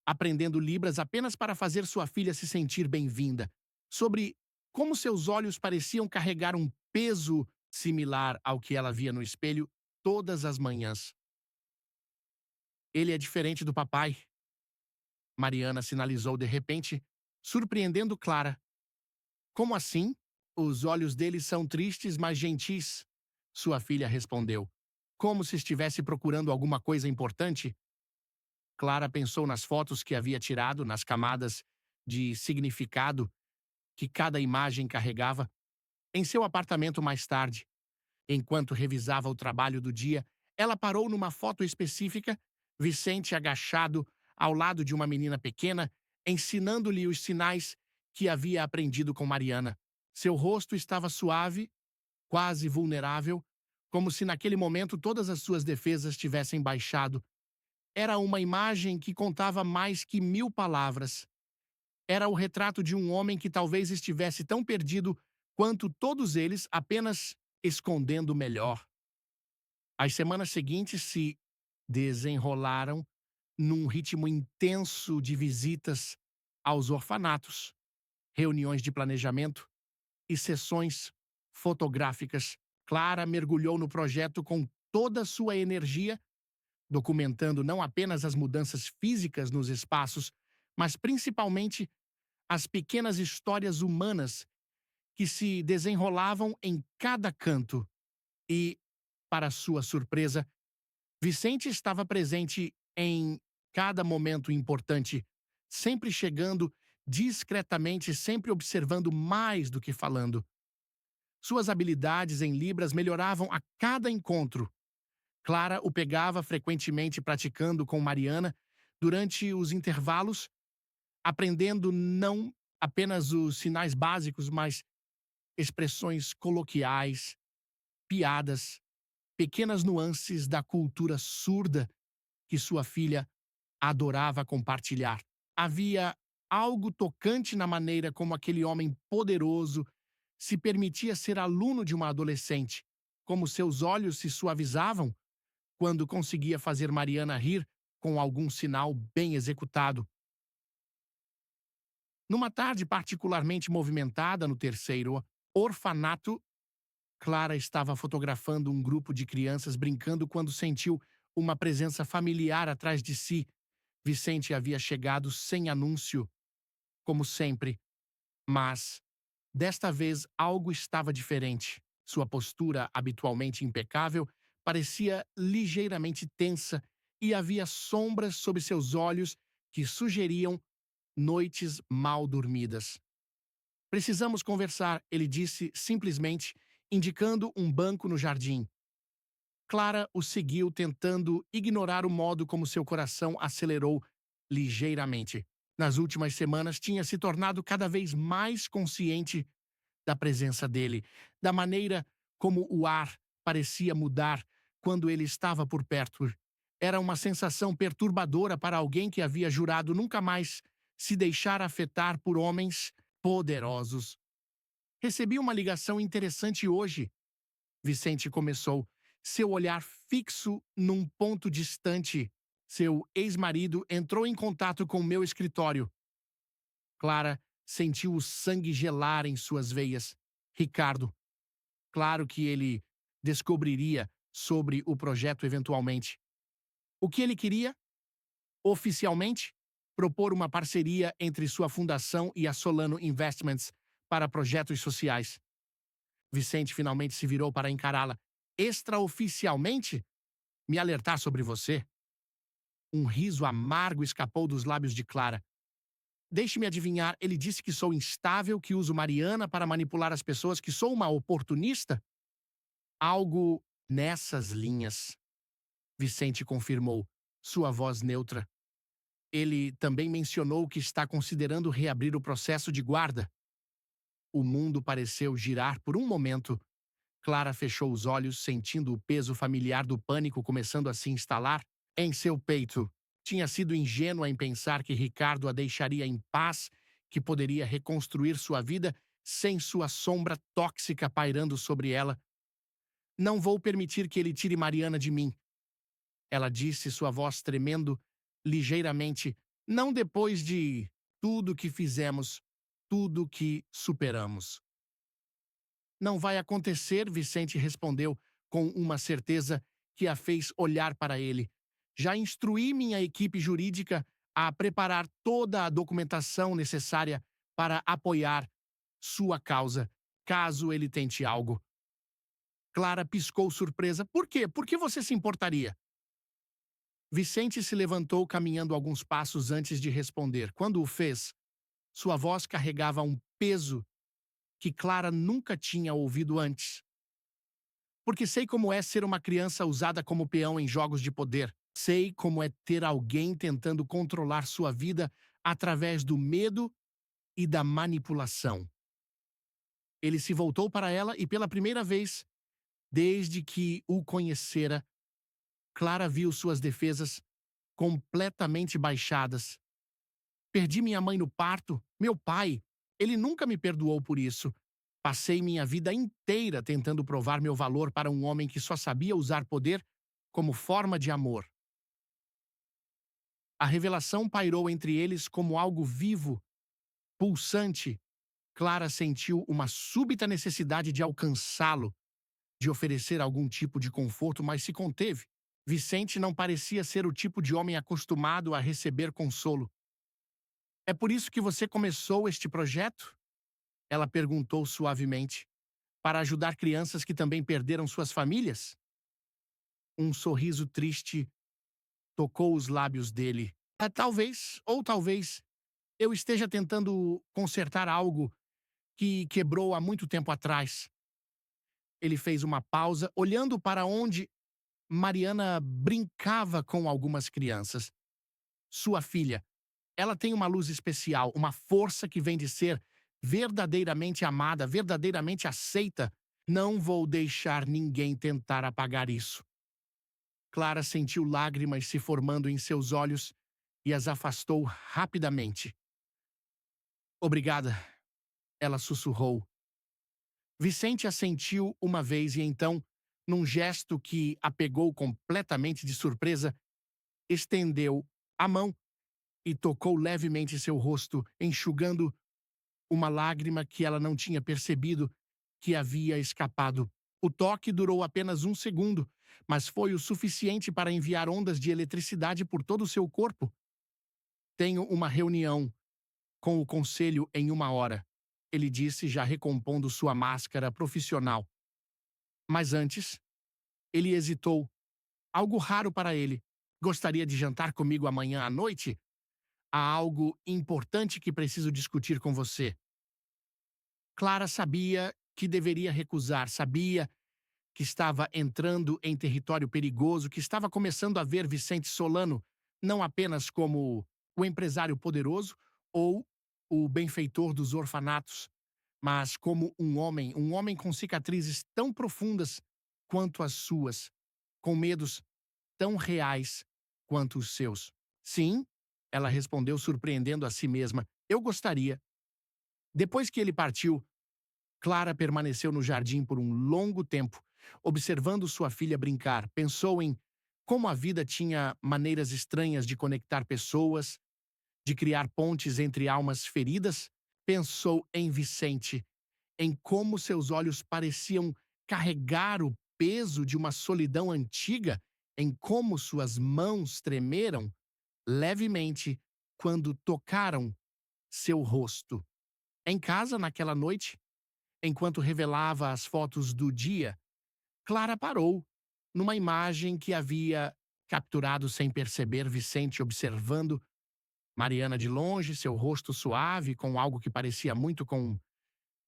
aprendendo Libras apenas para fazer sua filha se sentir bem-vinda, sobre como seus olhos pareciam carregar um peso similar ao que ela via no espelho todas as manhãs. Ele é diferente do papai, Mariana sinalizou de repente, surpreendendo Clara. Como assim? Os olhos dele são tristes, mas gentis, sua filha respondeu. Como se estivesse procurando alguma coisa importante? Clara pensou nas fotos que havia tirado, nas camadas de significado que cada imagem carregava. Em seu apartamento mais tarde, enquanto revisava o trabalho do dia, ela parou numa foto específica, Vicente agachado ao lado de uma menina pequena, ensinando-lhe os sinais que havia aprendido com Mariana. Seu rosto estava suave, quase vulnerável, como se naquele momento todas as suas defesas tivessem baixado. Era uma imagem que contava mais que 1000 palavras. Era o retrato de um homem que talvez estivesse tão perdido quanto todos eles, apenas escondendo melhor. As semanas seguintes se desenrolaram num ritmo intenso de visitas aos orfanatos, reuniões de planejamento e sessões fotográficas. Clara mergulhou no projeto com toda a sua energia, documentando não apenas as mudanças físicas nos espaços, mas principalmente as pequenas histórias humanas que se desenrolavam em cada canto. E, para sua surpresa, Vicente estava presente em cada momento importante, sempre chegando discretamente, sempre observando mais do que falando. Suas habilidades em Libras melhoravam a cada encontro. Clara o pegava frequentemente praticando com Mariana durante os intervalos, aprendendo não apenas os sinais básicos, mas expressões coloquiais, piadas, pequenas nuances da cultura surda que sua filha adorava compartilhar. Havia algo tocante na maneira como aquele homem poderoso se permitia ser aluno de uma adolescente, como seus olhos se suavizavam quando conseguia fazer Mariana rir com algum sinal bem executado. Numa tarde particularmente movimentada no terceiro orfanato, Clara estava fotografando um grupo de crianças brincando quando sentiu uma presença familiar atrás de si. Vicente havia chegado sem anúncio, como sempre, mas desta vez algo estava diferente. Sua postura, habitualmente impecável, parecia ligeiramente tensa e havia sombras sob seus olhos que sugeriam noites mal dormidas. Precisamos conversar, ele disse simplesmente, indicando um banco no jardim. Clara o seguiu, tentando ignorar o modo como seu coração acelerou ligeiramente. Nas últimas semanas, tinha se tornado cada vez mais consciente da presença dele, da maneira como o ar parecia mudar quando ele estava por perto. Era uma sensação perturbadora para alguém que havia jurado nunca mais se deixar afetar por homens poderosos. Recebi uma ligação interessante hoje, Vicente começou, seu olhar fixo num ponto distante. Seu ex-marido entrou em contato com meu escritório. Clara sentiu o sangue gelar em suas veias. Ricardo. Claro que ele descobriria sobre o projeto eventualmente. O que ele queria? Oficialmente, propor uma parceria entre sua fundação e a Solano Investments para projetos sociais. Vicente finalmente se virou para encará-la. Extraoficialmente? Me alertar sobre você? Um riso amargo escapou dos lábios de Clara. Deixe-me adivinhar, ele disse que sou instável, que uso Mariana para manipular as pessoas, que sou uma oportunista? Algo nessas linhas. Vicente confirmou, sua voz neutra. Ele também mencionou que está considerando reabrir o processo de guarda. O mundo pareceu girar por um momento. Clara fechou os olhos, sentindo o peso familiar do pânico começando a se instalar em seu peito. Tinha sido ingênua em pensar que Ricardo a deixaria em paz, que poderia reconstruir sua vida sem sua sombra tóxica pairando sobre ela. Não vou permitir que ele tire Mariana de mim, ela disse, sua voz tremendo ligeiramente. Não depois de tudo que fizemos, tudo que superamos. Não vai acontecer, Vicente respondeu com uma certeza que a fez olhar para ele. Já instruí minha equipe jurídica a preparar toda a documentação necessária para apoiar sua causa, caso ele tente algo. Clara piscou surpresa. Por quê? Por que você se importaria? Vicente se levantou caminhando alguns passos antes de responder. Quando o fez, sua voz carregava um peso que Clara nunca tinha ouvido antes. Porque sei como é ser uma criança usada como peão em jogos de poder. Sei como é ter alguém tentando controlar sua vida através do medo e da manipulação. Ele se voltou para ela e, pela primeira vez, desde que o conhecera, Clara viu suas defesas completamente baixadas. Perdi minha mãe no parto, meu pai. Ele nunca me perdoou por isso. Passei minha vida inteira tentando provar meu valor para um homem que só sabia usar poder como forma de amor. A revelação pairou entre eles como algo vivo, pulsante. Clara sentiu uma súbita necessidade de alcançá-lo, de oferecer algum tipo de conforto, mas se conteve. Vicente não parecia ser o tipo de homem acostumado a receber consolo. É por isso que você começou este projeto? Ela perguntou suavemente. Para ajudar crianças que também perderam suas famílias? Um sorriso triste tocou os lábios dele. Talvez, ou talvez, eu esteja tentando consertar algo que quebrou há muito tempo atrás. Ele fez uma pausa, olhando para onde Mariana brincava com algumas crianças. Sua filha. Ela tem uma luz especial, uma força que vem de ser verdadeiramente amada, verdadeiramente aceita. Não vou deixar ninguém tentar apagar isso. Clara sentiu lágrimas se formando em seus olhos e as afastou rapidamente. Obrigada, ela sussurrou. Vicente assentiu uma vez e então, num gesto que a pegou completamente de surpresa, estendeu a mão e tocou levemente seu rosto, enxugando uma lágrima que ela não tinha percebido que havia escapado. O toque durou apenas um segundo, mas foi o suficiente para enviar ondas de eletricidade por todo o seu corpo. Tenho uma reunião com o conselho em 1 hora, ele disse, já recompondo sua máscara profissional. Mas antes, ele hesitou. Algo raro para ele. Gostaria de jantar comigo amanhã à noite? Há algo importante que preciso discutir com você. Clara sabia que deveria recusar, sabia que estava entrando em território perigoso, que estava começando a ver Vicente Solano não apenas como o empresário poderoso ou o benfeitor dos orfanatos, mas como um homem com cicatrizes tão profundas quanto as suas, com medos tão reais quanto os seus. Sim, ela respondeu, surpreendendo a si mesma. Eu gostaria. Depois que ele partiu, Clara permaneceu no jardim por um longo tempo, observando sua filha brincar. Pensou em como a vida tinha maneiras estranhas de conectar pessoas, de criar pontes entre almas feridas. Pensou em Vicente, em como seus olhos pareciam carregar o peso de uma solidão antiga, em como suas mãos tremeram levemente quando tocaram seu rosto. Em casa, naquela noite, enquanto revelava as fotos do dia, Clara parou, numa imagem que havia capturado sem perceber Vicente observando Mariana de longe, seu rosto suave, com algo que parecia muito com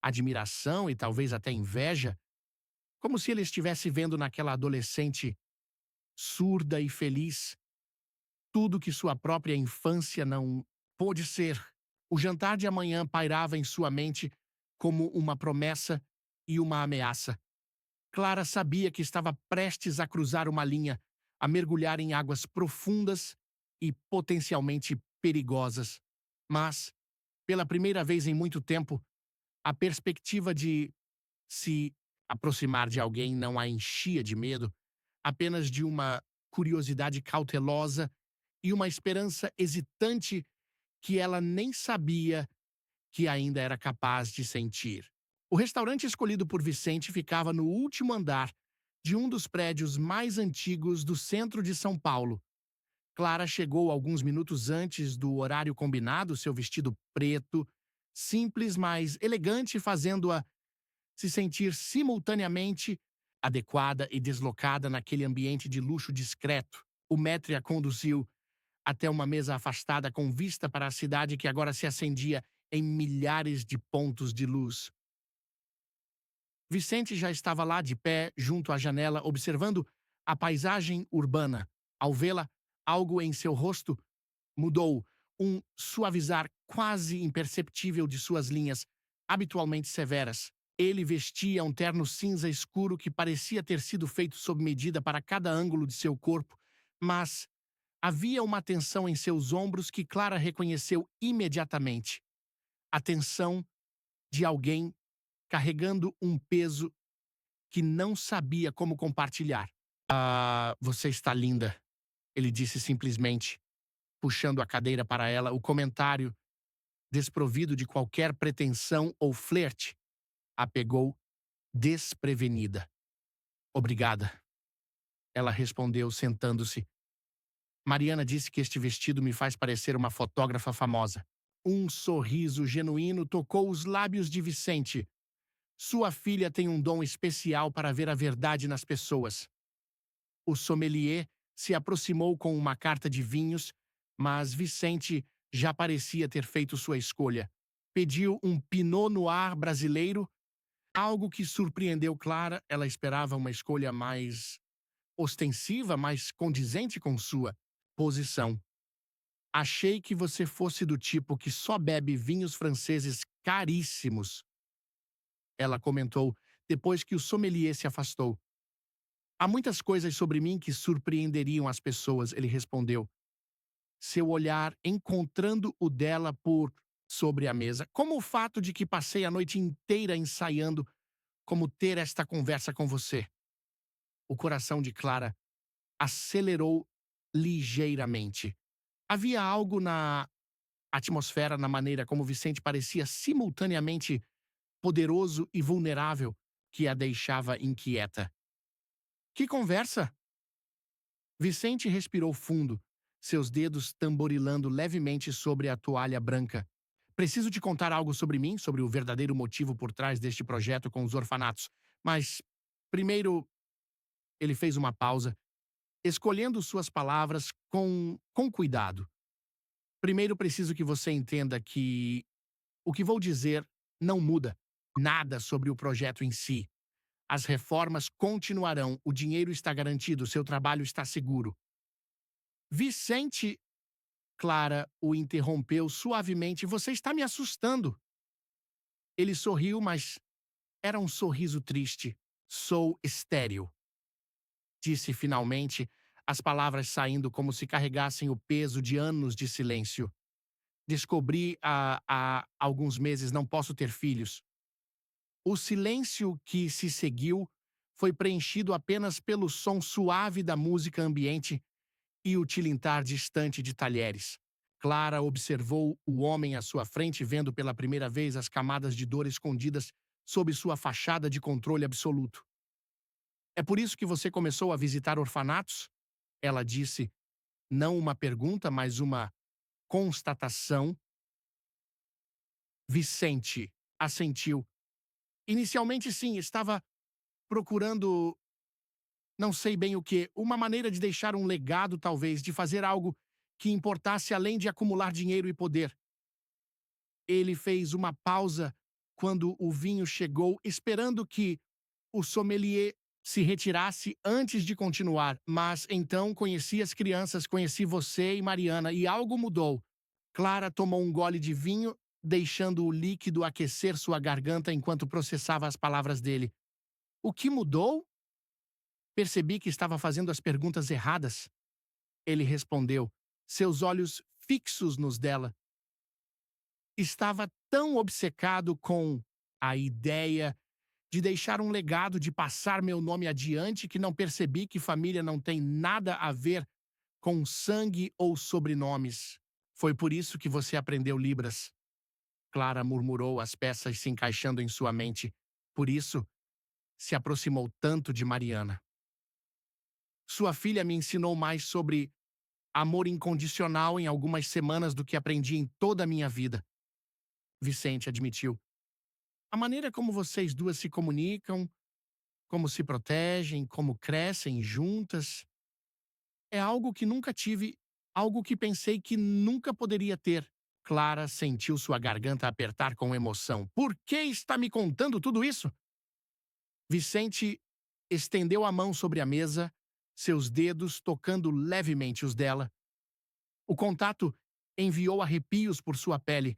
admiração e talvez até inveja, como se ele estivesse vendo naquela adolescente surda e feliz tudo que sua própria infância não pôde ser. O jantar de amanhã pairava em sua mente como uma promessa e uma ameaça. Clara sabia que estava prestes a cruzar uma linha, a mergulhar em águas profundas e potencialmente perigosas. Mas, pela primeira vez em muito tempo, a perspectiva de se aproximar de alguém não a enchia de medo, apenas de uma curiosidade cautelosa e uma esperança hesitante que ela nem sabia que ainda era capaz de sentir. O restaurante escolhido por Vicente ficava no último andar de um dos prédios mais antigos do centro de São Paulo. Clara chegou alguns minutos antes do horário combinado, seu vestido preto, simples, mas elegante, fazendo-a se sentir simultaneamente adequada e deslocada naquele ambiente de luxo discreto. O maître a conduziu até uma mesa afastada com vista para a cidade que agora se acendia em milhares de pontos de luz. Vicente já estava lá de pé, junto à janela, observando a paisagem urbana. Ao vê-la, algo em seu rosto mudou, um suavizar quase imperceptível de suas linhas, habitualmente severas. Ele vestia um terno cinza escuro que parecia ter sido feito sob medida para cada ângulo de seu corpo, mas havia uma tensão em seus ombros que Clara reconheceu imediatamente. A tensão de alguém carregando um peso que não sabia como compartilhar. Ah, você está linda, ele disse simplesmente, puxando a cadeira para ela. O comentário, desprovido de qualquer pretensão ou flerte, a pegou desprevenida. Obrigada, ela respondeu, sentando-se. Mariana disse que este vestido me faz parecer uma fotógrafa famosa. Um sorriso genuíno tocou os lábios de Vicente. Sua filha tem um dom especial para ver a verdade nas pessoas. O sommelier se aproximou com uma carta de vinhos, mas Vicente já parecia ter feito sua escolha. Pediu um Pinot Noir brasileiro, algo que surpreendeu Clara. Ela esperava uma escolha mais ostensiva, mais condizente com sua posição. Achei que você fosse do tipo que só bebe vinhos franceses caríssimos, ela comentou depois que o sommelier se afastou. Há muitas coisas sobre mim que surpreenderiam as pessoas, ele respondeu, seu olhar encontrando o dela por sobre a mesa, como o fato de que passei a noite inteira ensaiando como ter esta conversa com você. O coração de Clara acelerou ligeiramente. Havia algo na atmosfera, na maneira como Vicente parecia simultaneamente poderoso e vulnerável, que a deixava inquieta. Que conversa? Vicente respirou fundo, seus dedos tamborilando levemente sobre a toalha branca. Preciso te contar algo sobre mim, sobre o verdadeiro motivo por trás deste projeto com os orfanatos. Mas, primeiro, ele fez uma pausa, escolhendo suas palavras com cuidado. Primeiro, preciso que você entenda que o que vou dizer não muda nada sobre o projeto em si. As reformas continuarão, o dinheiro está garantido, seu trabalho está seguro. Vicente, Clara o interrompeu suavemente. Você está me assustando. Ele sorriu, mas era um sorriso triste. Sou estéril, disse finalmente, as palavras saindo como se carregassem o peso de anos de silêncio. Descobri há alguns meses, não posso ter filhos. O silêncio que se seguiu foi preenchido apenas pelo som suave da música ambiente e o tilintar distante de talheres. Clara observou o homem à sua frente, vendo pela primeira vez as camadas de dor escondidas sob sua fachada de controle absoluto. É por isso que você começou a visitar orfanatos? Ela disse, não uma pergunta, mas uma constatação. Vicente assentiu. Inicialmente, sim, estava procurando, não sei bem o que, uma maneira de deixar um legado, talvez, de fazer algo que importasse além de acumular dinheiro e poder. Ele fez uma pausa quando o vinho chegou, esperando que o sommelier se retirasse antes de continuar. Mas então conheci as crianças, conheci você e Mariana, e algo mudou. Clara tomou um gole de vinho, deixando o líquido aquecer sua garganta enquanto processava as palavras dele. O que mudou? Percebi que estava fazendo as perguntas erradas. Ele respondeu, seus olhos fixos nos dela. Estava tão obcecado com a ideia de deixar um legado, de passar meu nome adiante, que não percebi que família não tem nada a ver com sangue ou sobrenomes. Foi por isso que você aprendeu Libras. Clara murmurou, as peças se encaixando em sua mente. Por isso, se aproximou tanto de Mariana. Sua filha me ensinou mais sobre amor incondicional em algumas semanas do que aprendi em toda a minha vida. Vicente admitiu. A maneira como vocês duas se comunicam, como se protegem, como crescem juntas, é algo que nunca tive, algo que pensei que nunca poderia ter. Clara sentiu sua garganta apertar com emoção. Por que está me contando tudo isso? Vicente estendeu a mão sobre a mesa, seus dedos tocando levemente os dela. O contato enviou arrepios por sua pele,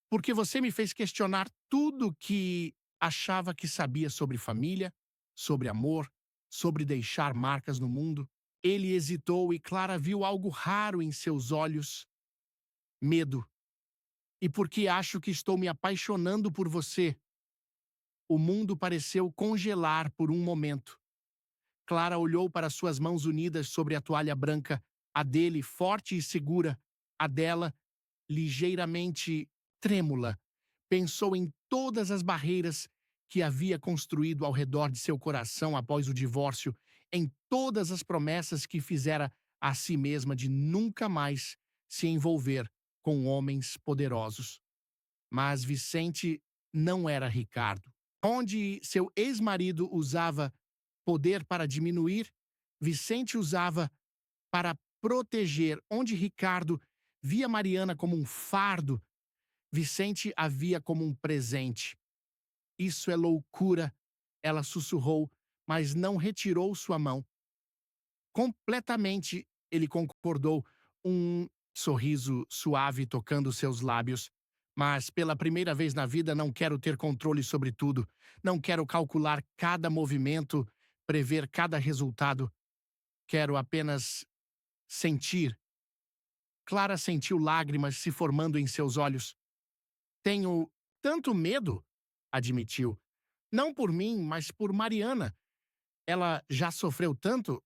porque você me fez questionar tudo que achava que sabia sobre família, sobre amor, sobre deixar marcas no mundo. Ele hesitou e Clara viu algo raro em seus olhos: medo. E porque acho que estou me apaixonando por você. O mundo pareceu congelar por um momento. Clara olhou para suas mãos unidas sobre a toalha branca, a dele forte e segura, a dela ligeiramente trêmula. Pensou em todas as barreiras que havia construído ao redor de seu coração após o divórcio, em todas as promessas que fizera a si mesma de nunca mais se envolver com homens poderosos. Mas Vicente não era Ricardo. Onde seu ex-marido usava poder para diminuir, Vicente usava para proteger. Onde Ricardo via Mariana como um fardo, Vicente a via como um presente. Isso é loucura, ela sussurrou, mas não retirou sua mão. Completamente, ele concordou, um sorriso suave tocando seus lábios. Mas pela primeira vez na vida não quero ter controle sobre tudo. Não quero calcular cada movimento, prever cada resultado. Quero apenas sentir. Clara sentiu lágrimas se formando em seus olhos. Tenho tanto medo, admitiu. Não por mim, mas por Mariana. Ela já sofreu tanto?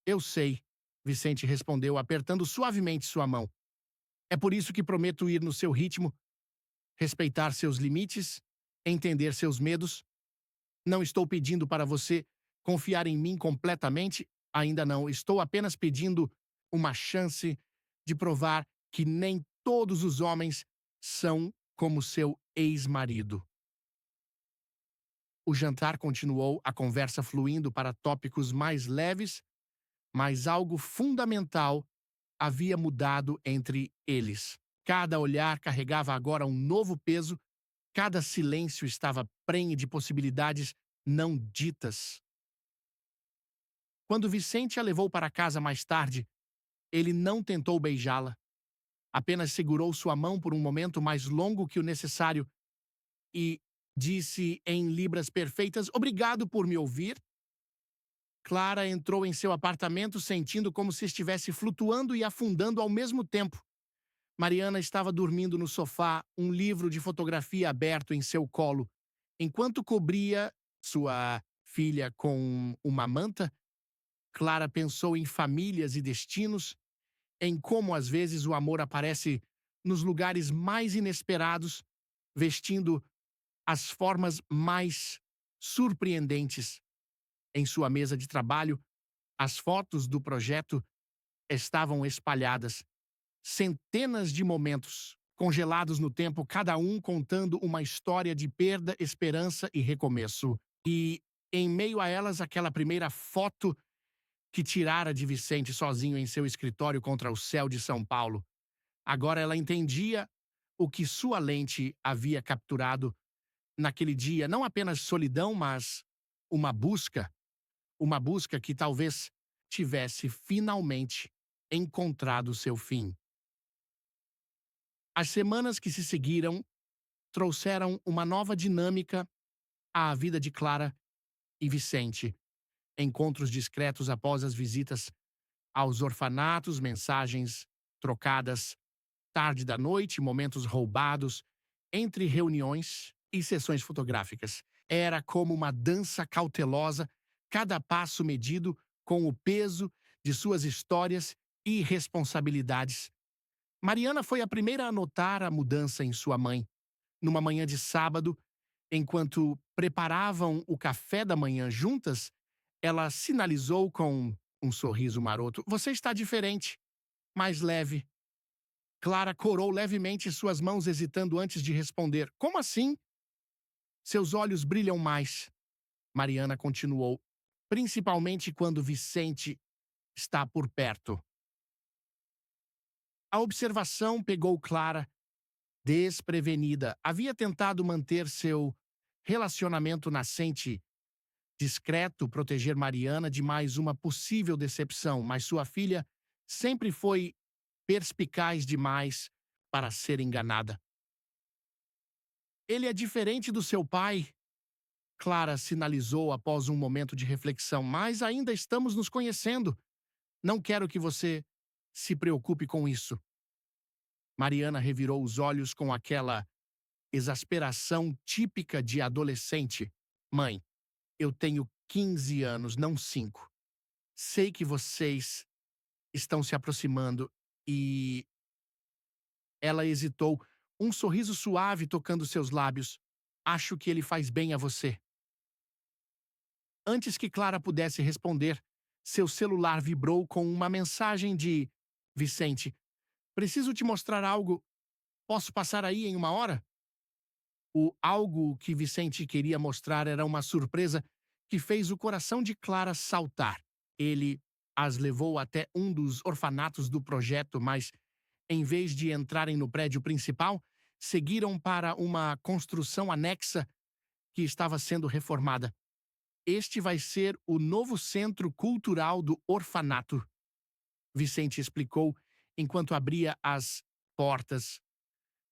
Eu sei, Vicente respondeu, apertando suavemente sua mão. É por isso que prometo ir no seu ritmo, respeitar seus limites, entender seus medos. Não estou pedindo para você confiar em mim completamente, ainda não. Estou apenas pedindo uma chance de provar que nem todos os homens são como seu ex-marido. O jantar continuou, a conversa fluindo para tópicos mais leves, mas algo fundamental havia mudado entre eles. Cada olhar carregava agora um novo peso, cada silêncio estava prenhe de possibilidades não ditas. Quando Vicente a levou para casa mais tarde, ele não tentou beijá-la. Apenas segurou sua mão por um momento mais longo que o necessário e disse em libras perfeitas: "Obrigado por me ouvir." Clara entrou em seu apartamento sentindo como se estivesse flutuando e afundando ao mesmo tempo. Mariana estava dormindo no sofá, um livro de fotografia aberto em seu colo. Enquanto cobria sua filha com uma manta, Clara pensou em famílias e destinos, em como às vezes o amor aparece nos lugares mais inesperados, vestindo as formas mais surpreendentes. Em sua mesa de trabalho, as fotos do projeto estavam espalhadas. Centenas de momentos, congelados no tempo, cada um contando uma história de perda, esperança e recomeço. E, em meio a elas, aquela primeira foto que tirara de Vicente sozinho em seu escritório contra o céu de São Paulo. Agora ela entendia o que sua lente havia capturado naquele dia, não apenas solidão, mas uma busca. Uma busca que talvez tivesse finalmente encontrado seu fim. As semanas que se seguiram trouxeram uma nova dinâmica à vida de Clara e Vicente. Encontros discretos após as visitas aos orfanatos, mensagens trocadas tarde da noite, momentos roubados, entre reuniões e sessões fotográficas. Era como uma dança cautelosa, cada passo medido com o peso de suas histórias e responsabilidades. Mariana foi a primeira a notar a mudança em sua mãe. Numa manhã de sábado, enquanto preparavam o café da manhã juntas, ela sinalizou com um sorriso maroto: "Você está diferente, mais leve." Clara corou levemente suas mãos, hesitando antes de responder. Como assim? Seus olhos brilham mais. Mariana continuou. Principalmente quando Vicente está por perto. A observação pegou Clara desprevenida. Havia tentado manter seu relacionamento nascente discreto, proteger Mariana de mais uma possível decepção, mas sua filha sempre foi perspicaz demais para ser enganada. Ele é diferente do seu pai, Clara sinalizou após um momento de reflexão, mas ainda estamos nos conhecendo. Não quero que você se preocupe com isso. Mariana revirou os olhos com aquela exasperação típica de adolescente. Mãe, eu tenho 15 anos, não 5. Sei que vocês estão se aproximando e... Ela hesitou, um sorriso suave tocando seus lábios. Acho que ele faz bem a você. Antes que Clara pudesse responder, seu celular vibrou com uma mensagem de Vicente. Preciso te mostrar algo. Posso passar aí em uma hora? O algo que Vicente queria mostrar era uma surpresa que fez o coração de Clara saltar. Ele as levou até um dos orfanatos do projeto, mas, em vez de entrarem no prédio principal, seguiram para uma construção anexa que estava sendo reformada. Este vai ser o novo centro cultural do orfanato, Vicente explicou enquanto abria as portas.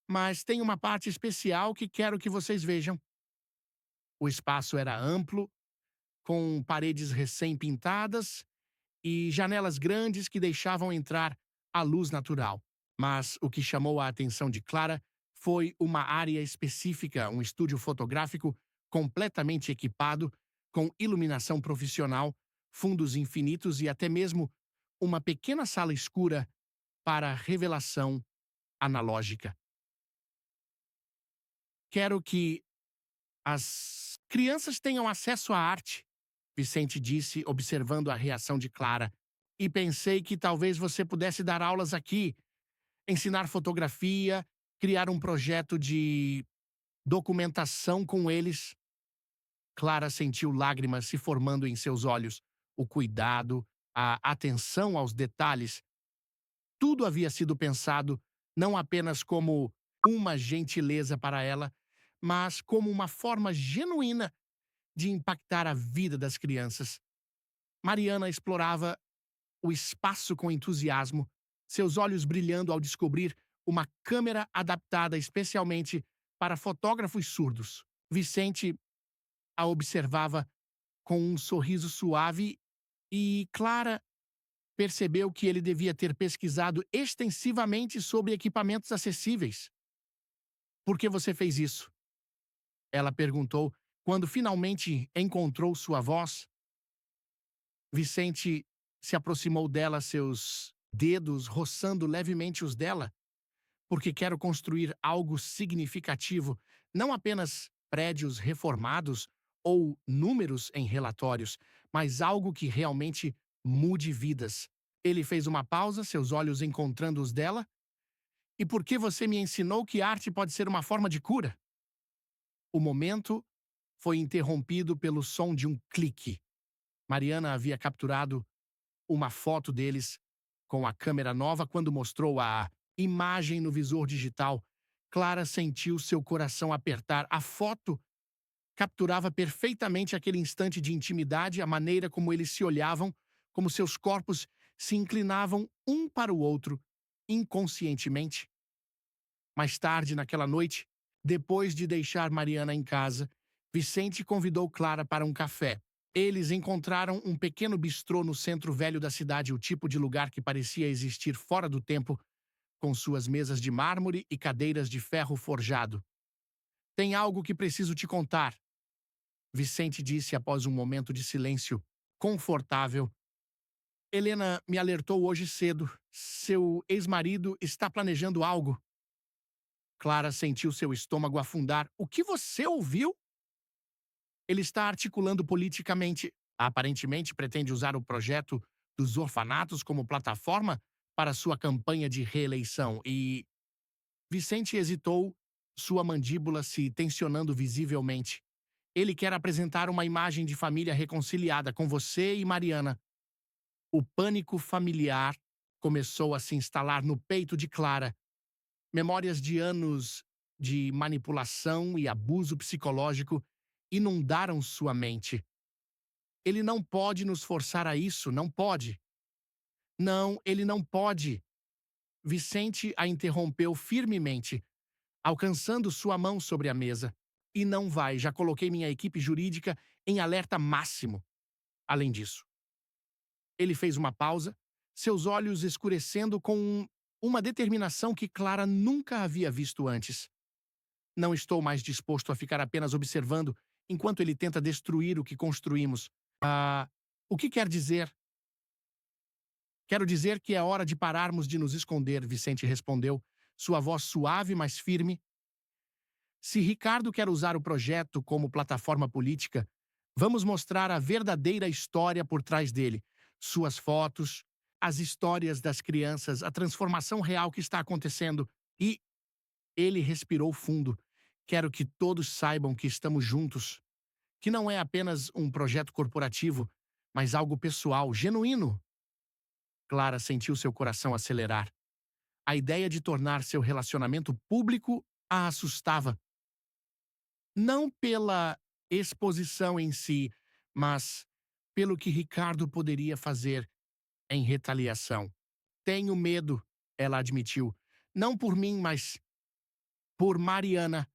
Mas tem uma parte especial que quero que vocês vejam. O espaço era amplo, com paredes recém-pintadas e janelas grandes que deixavam entrar a luz natural. Mas o que chamou a atenção de Clara foi uma área específica, um estúdio fotográfico completamente equipado, com iluminação profissional, fundos infinitos e até mesmo uma pequena sala escura para revelação analógica. Quero que as crianças tenham acesso à arte, Vicente disse, observando a reação de Clara. E pensei que talvez você pudesse dar aulas aqui, ensinar fotografia, criar um projeto de documentação com eles. Clara sentiu lágrimas se formando em seus olhos. O cuidado, a atenção aos detalhes. Tudo havia sido pensado não apenas como uma gentileza para ela, mas como uma forma genuína de impactar a vida das crianças. Mariana explorava o espaço com entusiasmo, seus olhos brilhando ao descobrir uma câmera adaptada especialmente para fotógrafos surdos. Vicente a observava com um sorriso suave e Clara percebeu que ele devia ter pesquisado extensivamente sobre equipamentos acessíveis. Por que você fez isso? Ela perguntou quando finalmente encontrou sua voz. Vicente se aproximou dela, seus dedos roçando levemente os dela. Porque quero construir algo significativo, não apenas prédios reformados ou números em relatórios, mas algo que realmente mude vidas. Ele fez uma pausa, seus olhos encontrando os dela. E por que você me ensinou que arte pode ser uma forma de cura? O momento foi interrompido pelo som de um clique. Mariana havia capturado uma foto deles com a câmera nova quando mostrou a imagem no visor digital. Clara sentiu seu coração apertar. A foto capturava perfeitamente aquele instante de intimidade, a maneira como eles se olhavam, como seus corpos se inclinavam um para o outro, inconscientemente. Mais tarde, naquela noite, depois de deixar Mariana em casa, Vicente convidou Clara para um café. Eles encontraram um pequeno bistrô no centro velho da cidade, o tipo de lugar que parecia existir fora do tempo, com suas mesas de mármore e cadeiras de ferro forjado. Tem algo que preciso te contar, Vicente disse após um momento de silêncio confortável. Helena me alertou hoje cedo. Seu ex-marido está planejando algo. Clara sentiu seu estômago afundar. O que você ouviu? Ele está articulando politicamente. Aparentemente pretende usar o projeto dos orfanatos como plataforma para sua campanha de reeleição e Vicente hesitou, sua mandíbula se tensionando visivelmente. Ele quer apresentar uma imagem de família reconciliada com você e Mariana. O pânico familiar começou a se instalar no peito de Clara. Memórias de anos de manipulação e abuso psicológico inundaram sua mente. Ele não pode nos forçar a isso, não pode. Não, ele não pode. Vicente a interrompeu firmemente, alcançando sua mão sobre a mesa. E não vai, já coloquei minha equipe jurídica em alerta máximo. Além disso, ele fez uma pausa, seus olhos escurecendo com uma determinação que Clara nunca havia visto antes. Não estou mais disposto a ficar apenas observando enquanto ele tenta destruir o que construímos. O que quer dizer? Quero dizer que é hora de pararmos de nos esconder, Vicente respondeu, sua voz suave, mas firme. Se Ricardo quer usar o projeto como plataforma política, vamos mostrar a verdadeira história por trás dele. Suas fotos, as histórias das crianças, a transformação real que está acontecendo. E ele respirou fundo. Quero que todos saibam que estamos juntos. Que não é apenas um projeto corporativo, mas algo pessoal, genuíno. Clara sentiu seu coração acelerar. A ideia de tornar seu relacionamento público a assustava. Não pela exposição em si, mas pelo que Ricardo poderia fazer em retaliação. Tenho medo, ela admitiu. Não por mim, mas por Mariana.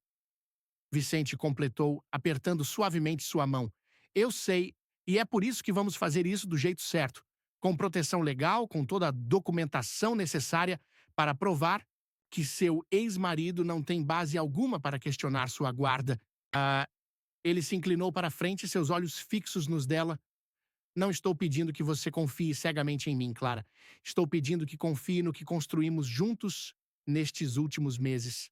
Vicente completou, apertando suavemente sua mão. Eu sei, e é por isso que vamos fazer isso do jeito certo, com proteção legal, com toda a documentação necessária para provar que seu ex-marido não tem base alguma para questionar sua guarda. Ele se inclinou para frente, seus olhos fixos nos dela. Não estou pedindo que você confie cegamente em mim, Clara. Estou pedindo que confie no que construímos juntos nestes últimos meses.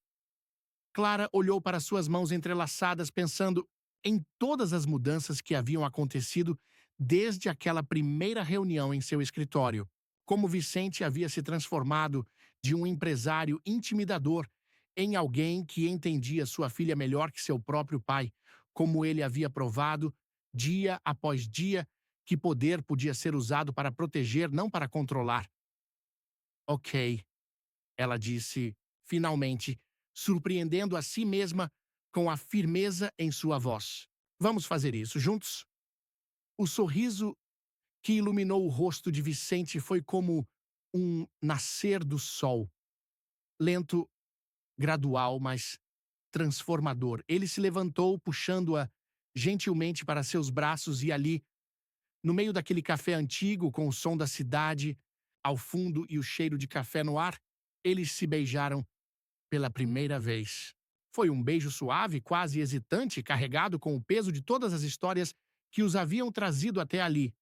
Clara olhou para suas mãos entrelaçadas, pensando em todas as mudanças que haviam acontecido desde aquela primeira reunião em seu escritório. Como Vicente havia se transformado de um empresário intimidador em alguém que entendia sua filha melhor que seu próprio pai, como ele havia provado, dia após dia, que poder podia ser usado para proteger, não para controlar. Ok, ela disse, finalmente, surpreendendo a si mesma com a firmeza em sua voz. Vamos fazer isso juntos? O sorriso que iluminou o rosto de Vicente foi como um nascer do sol. Lento, gradual, mas transformador. Ele se levantou, puxando-a gentilmente para seus braços e ali, no meio daquele café antigo com o som da cidade ao fundo e o cheiro de café no ar, eles se beijaram pela primeira vez. Foi um beijo suave, quase hesitante, carregado com o peso de todas as histórias que os haviam trazido até ali.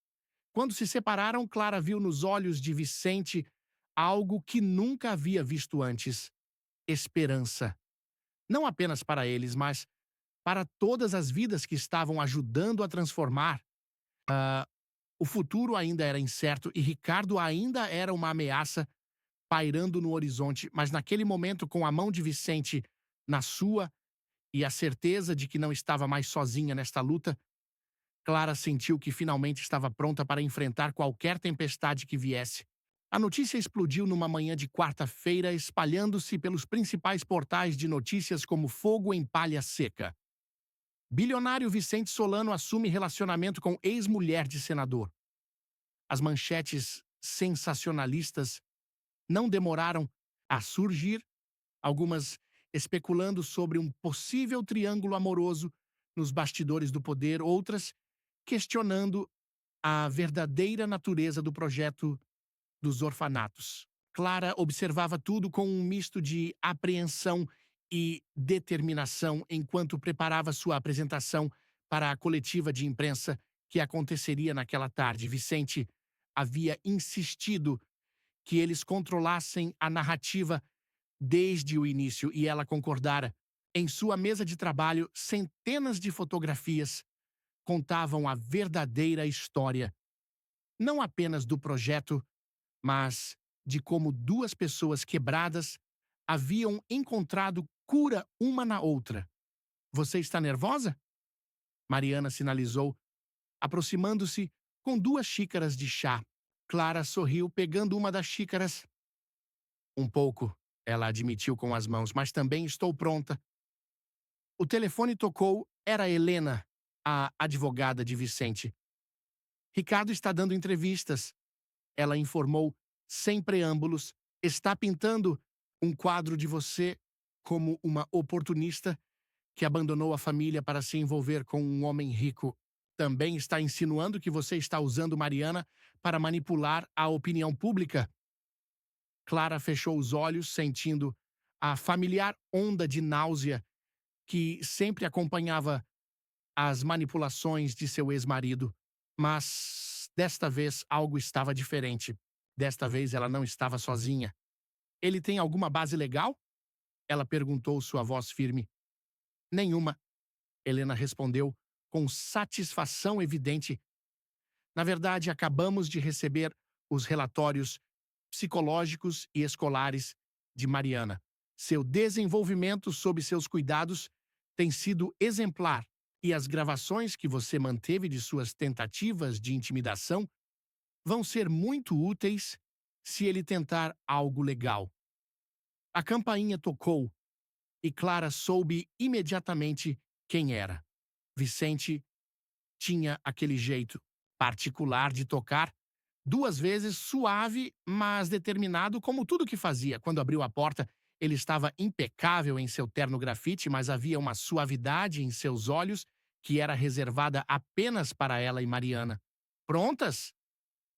Quando se separaram, Clara viu nos olhos de Vicente algo que nunca havia visto antes: esperança. Não apenas para eles, mas para todas as vidas que estavam ajudando a transformar. O futuro ainda era incerto e Ricardo ainda era uma ameaça pairando no horizonte, mas naquele momento, com a mão de Vicente na sua e a certeza de que não estava mais sozinha nesta luta, Clara sentiu que finalmente estava pronta para enfrentar qualquer tempestade que viesse. A notícia explodiu numa manhã de quarta-feira, espalhando-se pelos principais portais de notícias como fogo em palha seca. Bilionário Vicente Solano assume relacionamento com ex-mulher de senador. As manchetes sensacionalistas não demoraram a surgir, algumas especulando sobre um possível triângulo amoroso nos bastidores do poder, outras questionando a verdadeira natureza do projeto dos orfanatos. Clara observava tudo com um misto de apreensão e determinação enquanto preparava sua apresentação para a coletiva de imprensa que aconteceria naquela tarde. Vicente havia insistido que eles controlassem a narrativa desde o início e ela concordara. Em sua mesa de trabalho, centenas de fotografias contavam a verdadeira história, não apenas do projeto, mas de como duas pessoas quebradas haviam encontrado cura uma na outra. Você está nervosa? Mariana sinalizou, aproximando-se com 2 xícaras de chá. Clara sorriu, pegando uma das xícaras. Um pouco, ela admitiu com as mãos, mas também estou pronta. O telefone tocou, era Helena, a advogada de Vicente. Ricardo está dando entrevistas, ela informou, sem preâmbulos. Está pintando um quadro de você como uma oportunista que abandonou a família para se envolver com um homem rico. Também está insinuando que você está usando Mariana para manipular a opinião pública. Clara fechou os olhos, sentindo a familiar onda de náusea que sempre acompanhava as manipulações de seu ex-marido. Mas, desta vez, algo estava diferente. Desta vez, ela não estava sozinha. Ele tem alguma base legal? Ela perguntou, sua voz firme. Nenhuma, Helena respondeu, com satisfação evidente. Na verdade, acabamos de receber os relatórios psicológicos e escolares de Mariana. Seu desenvolvimento sob seus cuidados tem sido exemplar e as gravações que você manteve de suas tentativas de intimidação vão ser muito úteis se ele tentar algo legal. A campainha tocou e Clara soube imediatamente quem era. Vicente tinha aquele jeito particular de tocar, 2 vezes suave, mas determinado, como tudo que fazia. Quando abriu a porta, ele estava impecável em seu terno grafite, mas havia uma suavidade em seus olhos que era reservada apenas para ela e Mariana. Prontas?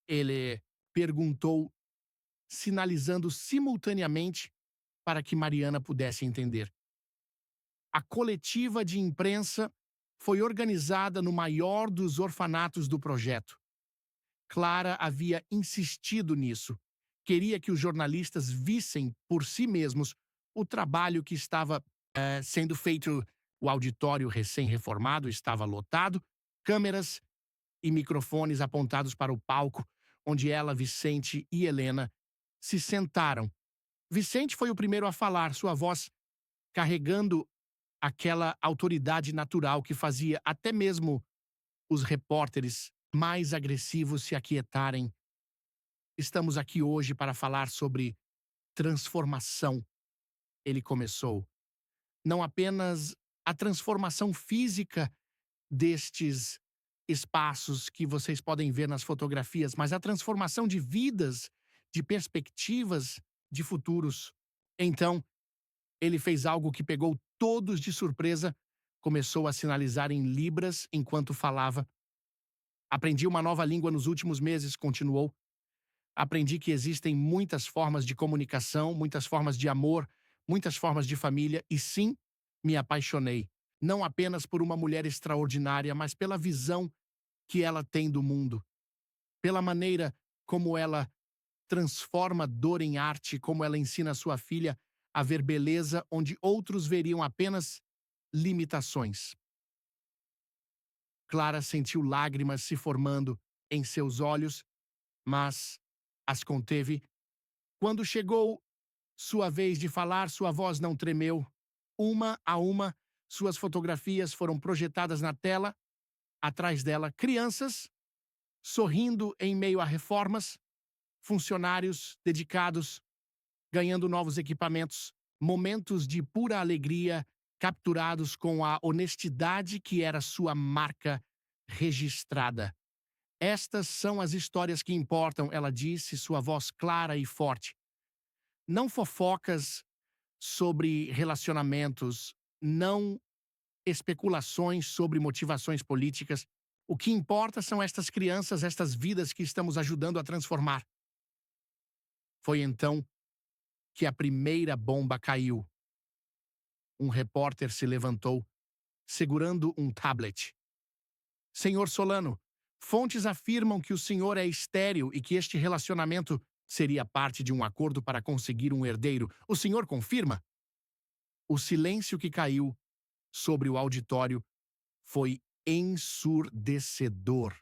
Ele perguntou, sinalizando simultaneamente para que Mariana pudesse entender. A coletiva de imprensa foi organizada no maior dos orfanatos do projeto. Clara havia insistido nisso. Queria que os jornalistas vissem por si mesmos o trabalho que estava sendo feito. O auditório recém-reformado estava lotado, câmeras e microfones apontados para o palco, onde ela, Vicente e Helena se sentaram. Vicente foi o primeiro a falar, sua voz carregando aquela autoridade natural que fazia até mesmo os repórteres mais agressivos se aquietarem. Estamos aqui hoje para falar sobre transformação, ele começou. Não apenas a transformação física destes espaços que vocês podem ver nas fotografias, mas a transformação de vidas, de perspectivas, de futuros. Então, ele fez algo que pegou todos de surpresa, começou a sinalizar em libras enquanto falava. Aprendi uma nova língua nos últimos meses, continuou. Aprendi que existem muitas formas de comunicação, muitas formas de amor, muitas formas de família, e sim, me apaixonei. Não apenas por uma mulher extraordinária, mas pela visão que ela tem do mundo. Pela maneira como ela transforma dor em arte, como ela ensina sua filha a ver beleza onde outros veriam apenas limitações. Clara sentiu lágrimas se formando em seus olhos, mas as conteve. Quando chegou sua vez de falar, sua voz não tremeu. Uma a uma, suas fotografias foram projetadas na tela. Atrás dela, crianças, sorrindo em meio a reformas, funcionários dedicados, ganhando novos equipamentos, momentos de pura alegria, capturados com a honestidade que era sua marca registrada. Estas são as histórias que importam, ela disse, sua voz clara e forte. Não fofocas sobre relacionamentos, não especulações sobre motivações políticas. O que importa são estas crianças, estas vidas que estamos ajudando a transformar. Foi então que a primeira bomba caiu. Um repórter se levantou, segurando um tablet. Senhor Solano, fontes afirmam que o senhor é estéril e que este relacionamento seria parte de um acordo para conseguir um herdeiro. O senhor confirma? O silêncio que caiu sobre o auditório foi ensurdecedor.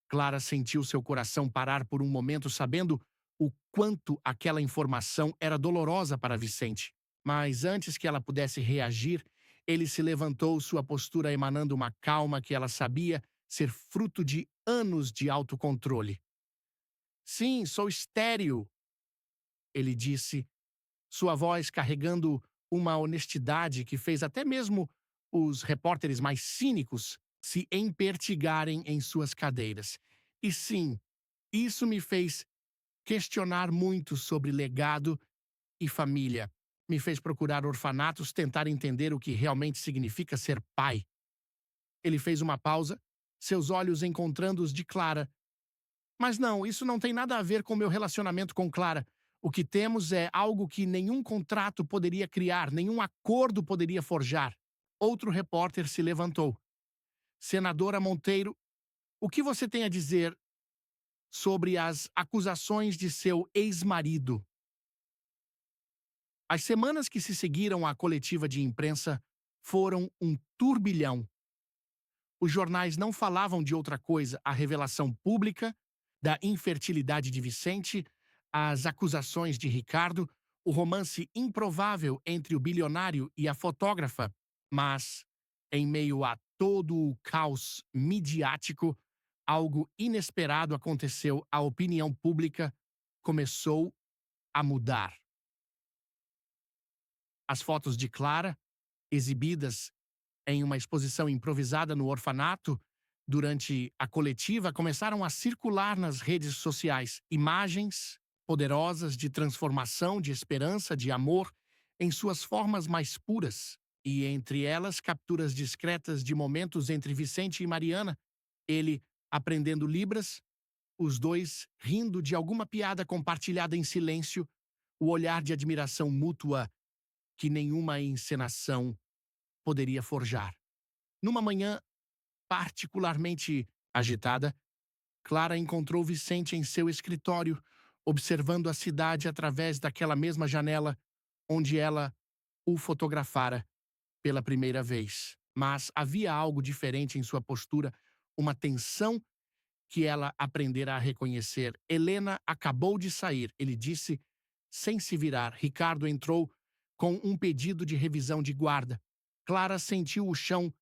Clara sentiu seu coração parar por um momento, sabendo o quanto aquela informação era dolorosa para Vicente. Mas antes que ela pudesse reagir, ele se levantou, sua postura emanando uma calma que ela sabia ser fruto de anos de autocontrole. Sim, sou estéril, ele disse, sua voz carregando uma honestidade que fez até mesmo os repórteres mais cínicos se empertigarem em suas cadeiras. E sim, isso me fez questionar muito sobre legado e família. Me fez procurar orfanatos, tentar entender o que realmente significa ser pai. Ele fez uma pausa, seus olhos encontrando os de Clara. Mas não, isso não tem nada a ver com meu relacionamento com Clara. O que temos é algo que nenhum contrato poderia criar, nenhum acordo poderia forjar. Outro repórter se levantou. Senadora Monteiro, o que você tem a dizer sobre as acusações de seu ex-marido? As semanas que se seguiram à coletiva de imprensa foram um turbilhão. Os jornais não falavam de outra coisa, a revelação pública da infertilidade de Vicente, as acusações de Ricardo, o romance improvável entre o bilionário e a fotógrafa. Mas, em meio a todo o caos midiático, algo inesperado aconteceu. A opinião pública começou a mudar. As fotos de Clara, exibidas em uma exposição improvisada no orfanato, durante a coletiva, começaram a circular nas redes sociais imagens poderosas de transformação, de esperança, de amor, em suas formas mais puras, e entre elas capturas discretas de momentos entre Vicente e Mariana, ele aprendendo Libras, os dois rindo de alguma piada compartilhada em silêncio, o olhar de admiração mútua que nenhuma encenação poderia forjar. Numa manhã particularmente agitada, Clara encontrou Vicente em seu escritório, observando a cidade através daquela mesma janela onde ela o fotografara pela primeira vez. Mas havia algo diferente em sua postura, uma tensão que ela aprendera a reconhecer. Helena acabou de sair, ele disse, sem se virar. Ricardo entrou com um pedido de revisão de guarda. Clara sentiu o chão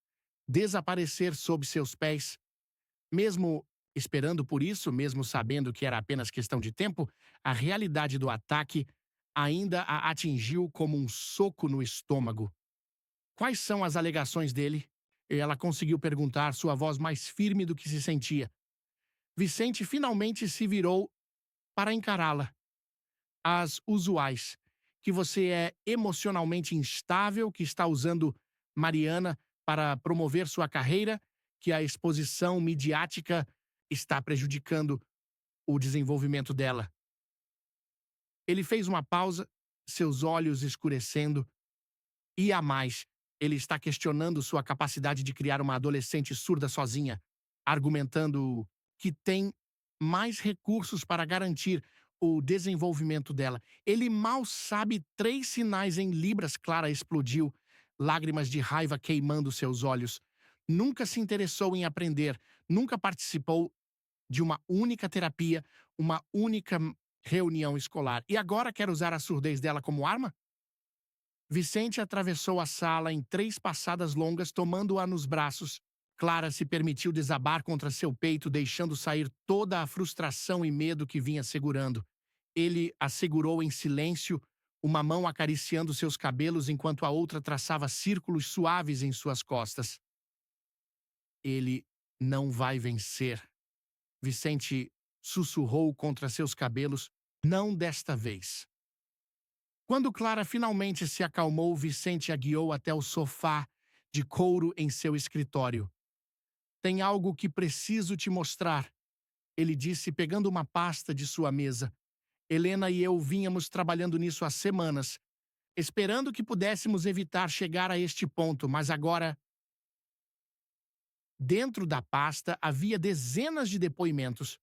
desaparecer sob seus pés. Mesmo esperando por isso, mesmo sabendo que era apenas questão de tempo, a realidade do ataque ainda a atingiu como um soco no estômago. Quais são as alegações dele? Ela conseguiu perguntar, sua voz mais firme do que se sentia. Vicente finalmente se virou para encará-la. As usuais. Que você é emocionalmente instável, que está usando Mariana para promover sua carreira, que a exposição midiática está prejudicando o desenvolvimento dela. Ele fez uma pausa, seus olhos escurecendo. E a mais, ele está questionando sua capacidade de criar uma adolescente surda sozinha, argumentando que tem mais recursos para garantir o desenvolvimento dela. Ele mal sabe 3 sinais em libras. Clara explodiu, lágrimas de raiva queimando seus olhos. Nunca se interessou em aprender, nunca participou de uma única terapia, uma única reunião escolar. E agora quer usar a surdez dela como arma? Vicente atravessou a sala em 3 passadas longas, tomando-a nos braços. Clara se permitiu desabar contra seu peito, deixando sair toda a frustração e medo que vinha segurando. Ele a segurou em silêncio, uma mão acariciando seus cabelos enquanto a outra traçava círculos suaves em suas costas. Ele não vai vencer. Vicente sussurrou contra seus cabelos, não desta vez. Quando Clara finalmente se acalmou, Vicente a guiou até o sofá de couro em seu escritório. Tem algo que preciso te mostrar, ele disse, pegando uma pasta de sua mesa. Helena e eu vínhamos trabalhando nisso há semanas, esperando que pudéssemos evitar chegar a este ponto, mas agora... Dentro da pasta havia dezenas de depoimentos.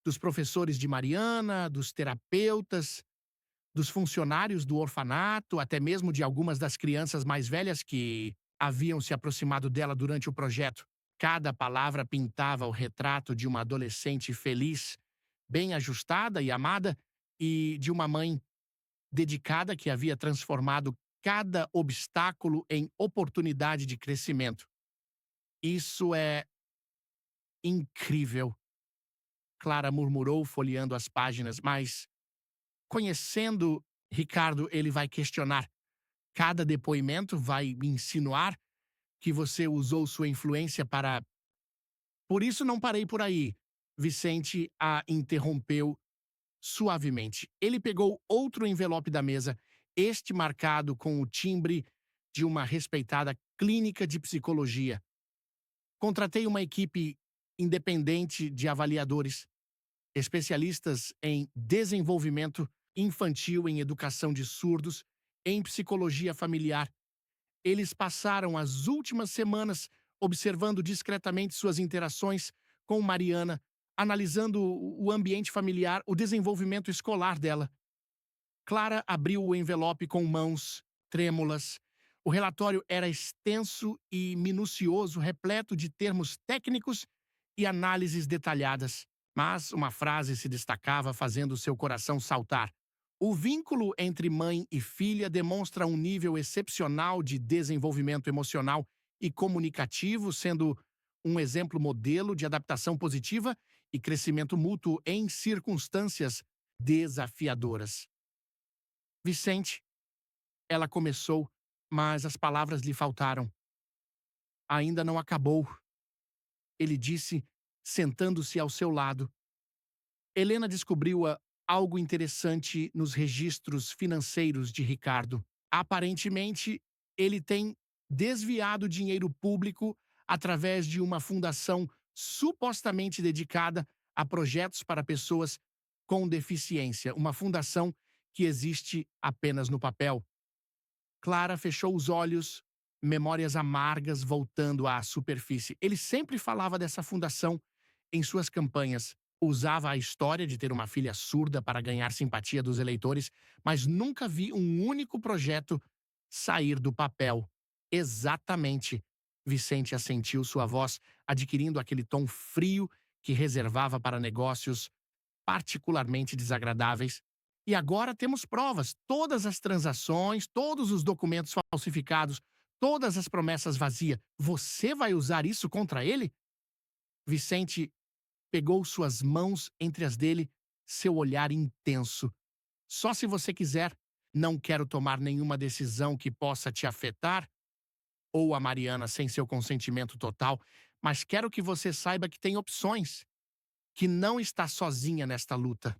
Dos professores de Mariana, dos terapeutas, dos funcionários do orfanato, até mesmo de algumas das crianças mais velhas que haviam se aproximado dela durante o projeto. Cada palavra pintava o retrato de uma adolescente feliz, bem ajustada e amada, e de uma mãe dedicada que havia transformado cada obstáculo em oportunidade de crescimento. Isso é incrível, Clara murmurou, folheando as páginas, mas, conhecendo Ricardo, ele vai questionar. Cada depoimento vai me insinuar que você usou sua influência para. Por isso não parei por aí. Vicente a interrompeu suavemente. Ele pegou outro envelope da mesa, este marcado com o timbre de uma respeitada clínica de psicologia. Contratei uma equipe independente de avaliadores, especialistas em desenvolvimento infantil, em educação de surdos, em psicologia familiar. Eles passaram as últimas semanas observando discretamente suas interações com Mariana, analisando o ambiente familiar, o desenvolvimento escolar dela. Clara abriu o envelope com mãos trêmulas. O relatório era extenso e minucioso, repleto de termos técnicos e análises detalhadas. Mas uma frase se destacava, fazendo seu coração saltar. O vínculo entre mãe e filha demonstra um nível excepcional de desenvolvimento emocional e comunicativo, sendo um exemplo modelo de adaptação positiva e crescimento mútuo em circunstâncias desafiadoras. Vicente, ela começou, mas as palavras lhe faltaram. Ainda não acabou, ele disse, sentando-se ao seu lado. Helena descobriu algo interessante nos registros financeiros de Ricardo. Aparentemente, ele tem desviado dinheiro público através de uma fundação supostamente dedicada a projetos para pessoas com deficiência, uma fundação que existe apenas no papel. Clara fechou os olhos, memórias amargas voltando à superfície. Ele sempre falava dessa fundação em suas campanhas. Usava a história de ter uma filha surda para ganhar simpatia dos eleitores, mas nunca vi um único projeto sair do papel. Exatamente. Vicente assentiu, sua voz adquirindo aquele tom frio que reservava para negócios particularmente desagradáveis. E agora temos provas, todas as transações, todos os documentos falsificados, todas as promessas vazias. Você vai usar isso contra ele? Vicente pegou suas mãos entre as dele, seu olhar intenso. Só se você quiser. Não quero tomar nenhuma decisão que possa te afetar, ou a Mariana sem seu consentimento total, mas quero que você saiba que tem opções, que não está sozinha nesta luta.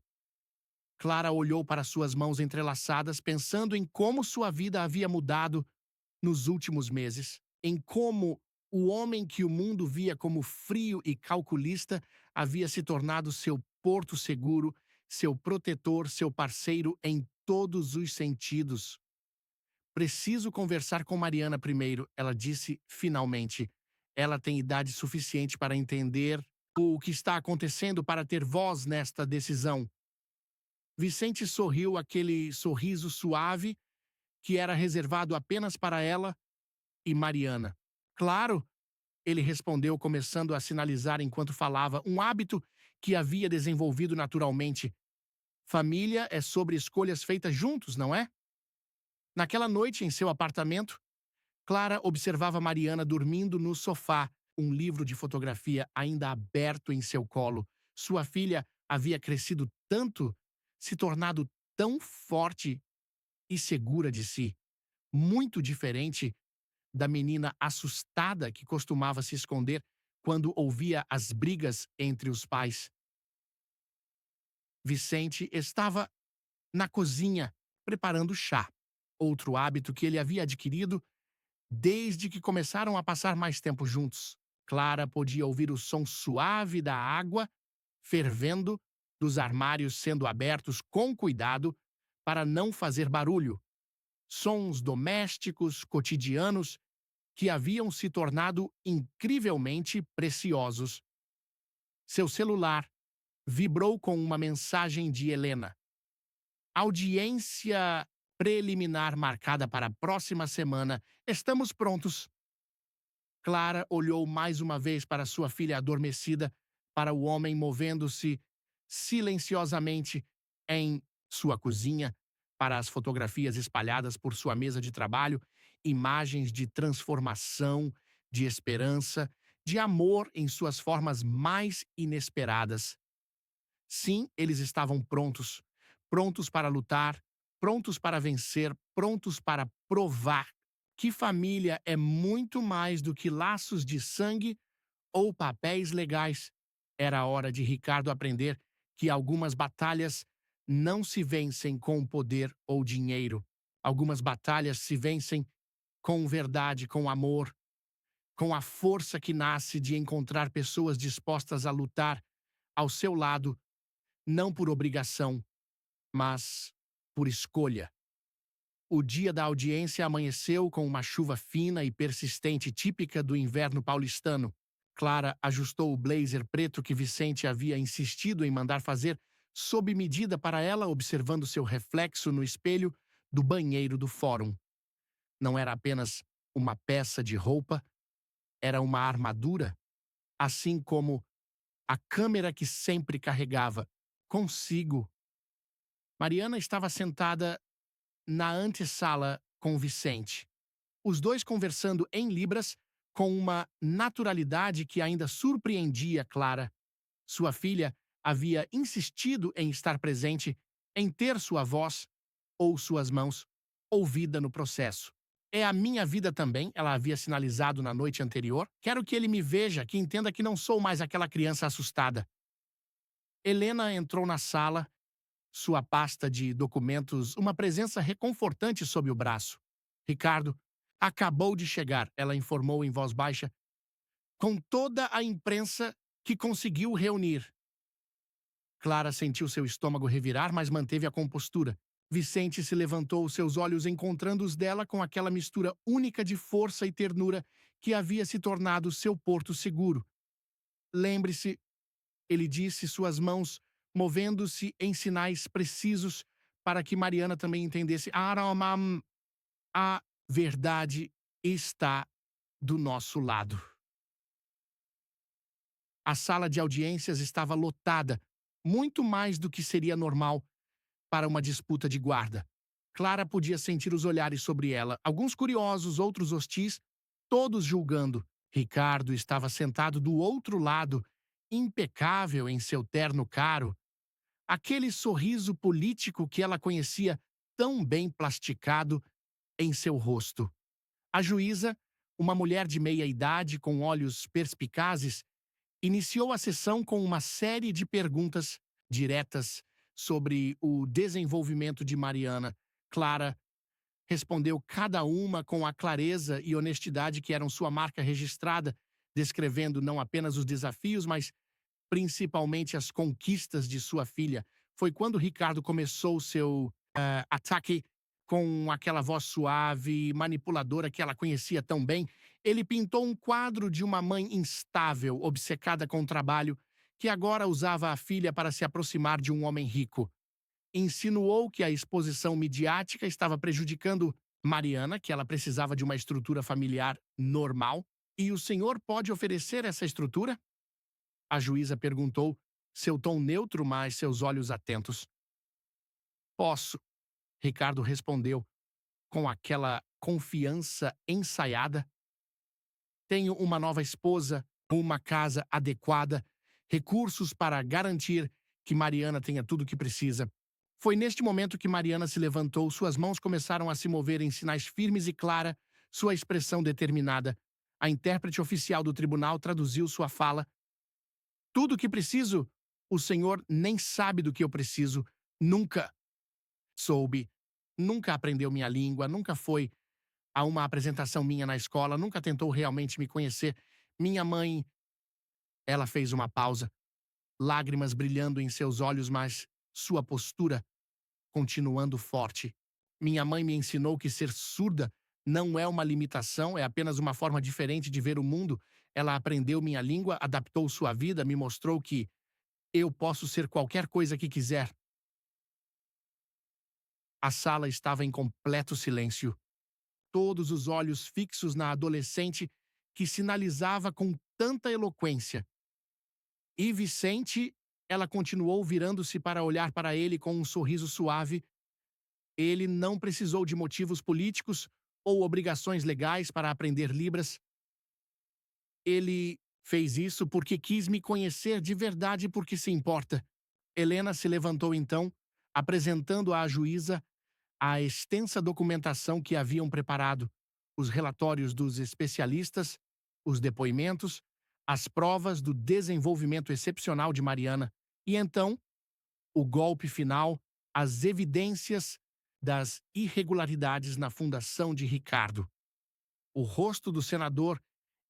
Clara olhou para suas mãos entrelaçadas, pensando em como sua vida havia mudado nos últimos meses, em como o homem que o mundo via como frio e calculista havia se tornado seu porto seguro, seu protetor, seu parceiro em todos os sentidos. Preciso conversar com Mariana primeiro, ela disse finalmente. Ela tem idade suficiente para entender o que está acontecendo, para ter voz nesta decisão. Vicente sorriu, aquele sorriso suave que era reservado apenas para ela e Mariana. Claro, ele respondeu, começando a sinalizar enquanto falava, um hábito que havia desenvolvido naturalmente. Família é sobre escolhas feitas juntos, não é? Naquela noite, em seu apartamento, Clara observava Mariana dormindo no sofá, um livro de fotografia ainda aberto em seu colo. Sua filha havia crescido tanto, se tornado tão forte e segura de si, muito diferente da menina assustada que costumava se esconder quando ouvia as brigas entre os pais. Vicente estava na cozinha preparando chá, outro hábito que ele havia adquirido desde que começaram a passar mais tempo juntos. Clara podia ouvir o som suave da água fervendo, dos armários sendo abertos com cuidado para não fazer barulho. Sons domésticos, cotidianos, que haviam se tornado incrivelmente preciosos. Seu celular vibrou com uma mensagem de Helena. Audiência preliminar marcada para a próxima semana. Estamos prontos. Clara olhou mais uma vez para sua filha adormecida, para o homem movendo-se silenciosamente em sua cozinha para as fotografias espalhadas por sua mesa de trabalho, imagens de transformação, de esperança, de amor em suas formas mais inesperadas. Sim, eles estavam prontos, prontos para lutar, prontos para vencer, prontos para provar que família é muito mais do que laços de sangue ou papéis legais. Era hora de Ricardo aprender que algumas batalhas não se vencem com poder ou dinheiro. Algumas batalhas se vencem com verdade, com amor, com a força que nasce de encontrar pessoas dispostas a lutar ao seu lado, não por obrigação, mas por escolha. O dia da audiência amanheceu com uma chuva fina e persistente típica do inverno paulistano. Clara ajustou o blazer preto que Vicente havia insistido em mandar fazer sob medida para ela, observando seu reflexo no espelho do banheiro do fórum. Não era apenas uma peça de roupa, era uma armadura, assim como a câmera que sempre carregava consigo. Mariana estava sentada na antessala com Vicente, os dois conversando em libras com uma naturalidade que ainda surpreendia Clara. Sua filha havia insistido em estar presente, em ter sua voz ou suas mãos ouvida no processo. É a minha vida também, ela havia sinalizado na noite anterior. Quero que ele me veja, que entenda que não sou mais aquela criança assustada. Helena entrou na sala, sua pasta de documentos, uma presença reconfortante sob o braço. Ricardo acabou de chegar, ela informou em voz baixa, com toda a imprensa que conseguiu reunir. Clara sentiu seu estômago revirar, mas manteve a compostura. Vicente se levantou, seus olhos encontrando os dela com aquela mistura única de força e ternura que havia se tornado seu porto seguro. Lembre-se, ele disse, suas mãos movendo-se em sinais precisos para que Mariana também entendesse. A verdade está do nosso lado. A sala de audiências estava lotada, muito mais do que seria normal para uma disputa de guarda. Clara podia sentir os olhares sobre ela, alguns curiosos, outros hostis, todos julgando. Ricardo estava sentado do outro lado, impecável em seu terno caro, aquele sorriso político que ela conhecia tão bem plasticado em seu rosto. A juíza, uma mulher de meia idade com olhos perspicazes, iniciou a sessão com uma série de perguntas diretas sobre o desenvolvimento de Mariana. Clara respondeu cada uma com a clareza e honestidade que eram sua marca registrada, descrevendo não apenas os desafios, mas principalmente as conquistas de sua filha. Foi quando Ricardo começou seu ataque com aquela voz suave e manipuladora que ela conhecia tão bem. Ele pintou um quadro de uma mãe instável, obcecada com o trabalho, que agora usava a filha para se aproximar de um homem rico. Insinuou que a exposição midiática estava prejudicando Mariana, que ela precisava de uma estrutura familiar normal. E o senhor pode oferecer essa estrutura? A juíza perguntou, seu tom neutro, mas seus olhos atentos. Posso, Ricardo respondeu, com aquela confiança ensaiada. Tenho uma nova esposa, uma casa adequada, recursos para garantir que Mariana tenha tudo o que precisa. Foi neste momento que Mariana se levantou, suas mãos começaram a se mover em sinais firmes e clara, sua expressão determinada. A intérprete oficial do tribunal traduziu sua fala. Tudo o que preciso, o senhor nem sabe do que eu preciso. Nunca soube. Nunca aprendeu minha língua, nunca foi a uma apresentação minha na escola, nunca tentou realmente me conhecer. Minha mãe. Ela fez uma pausa, lágrimas brilhando em seus olhos, mas sua postura continuando forte. Minha mãe me ensinou que ser surda não é uma limitação, é apenas uma forma diferente de ver o mundo. Ela aprendeu minha língua, adaptou sua vida, me mostrou que eu posso ser qualquer coisa que quiser. A sala estava em completo silêncio. Todos os olhos fixos na adolescente que sinalizava com tanta eloquência. E Vicente Ela continuou virando-se para olhar para ele com um sorriso suave. Ele não precisou de motivos políticos ou obrigações legais para aprender Libras. Ele fez isso porque quis me conhecer de verdade porque se importa. Helena se levantou então, apresentando à juíza a extensa documentação que haviam preparado, os relatórios dos especialistas, os depoimentos, as provas do desenvolvimento excepcional de Mariana, e então o golpe final, as evidências das irregularidades na fundação de Ricardo. O rosto do senador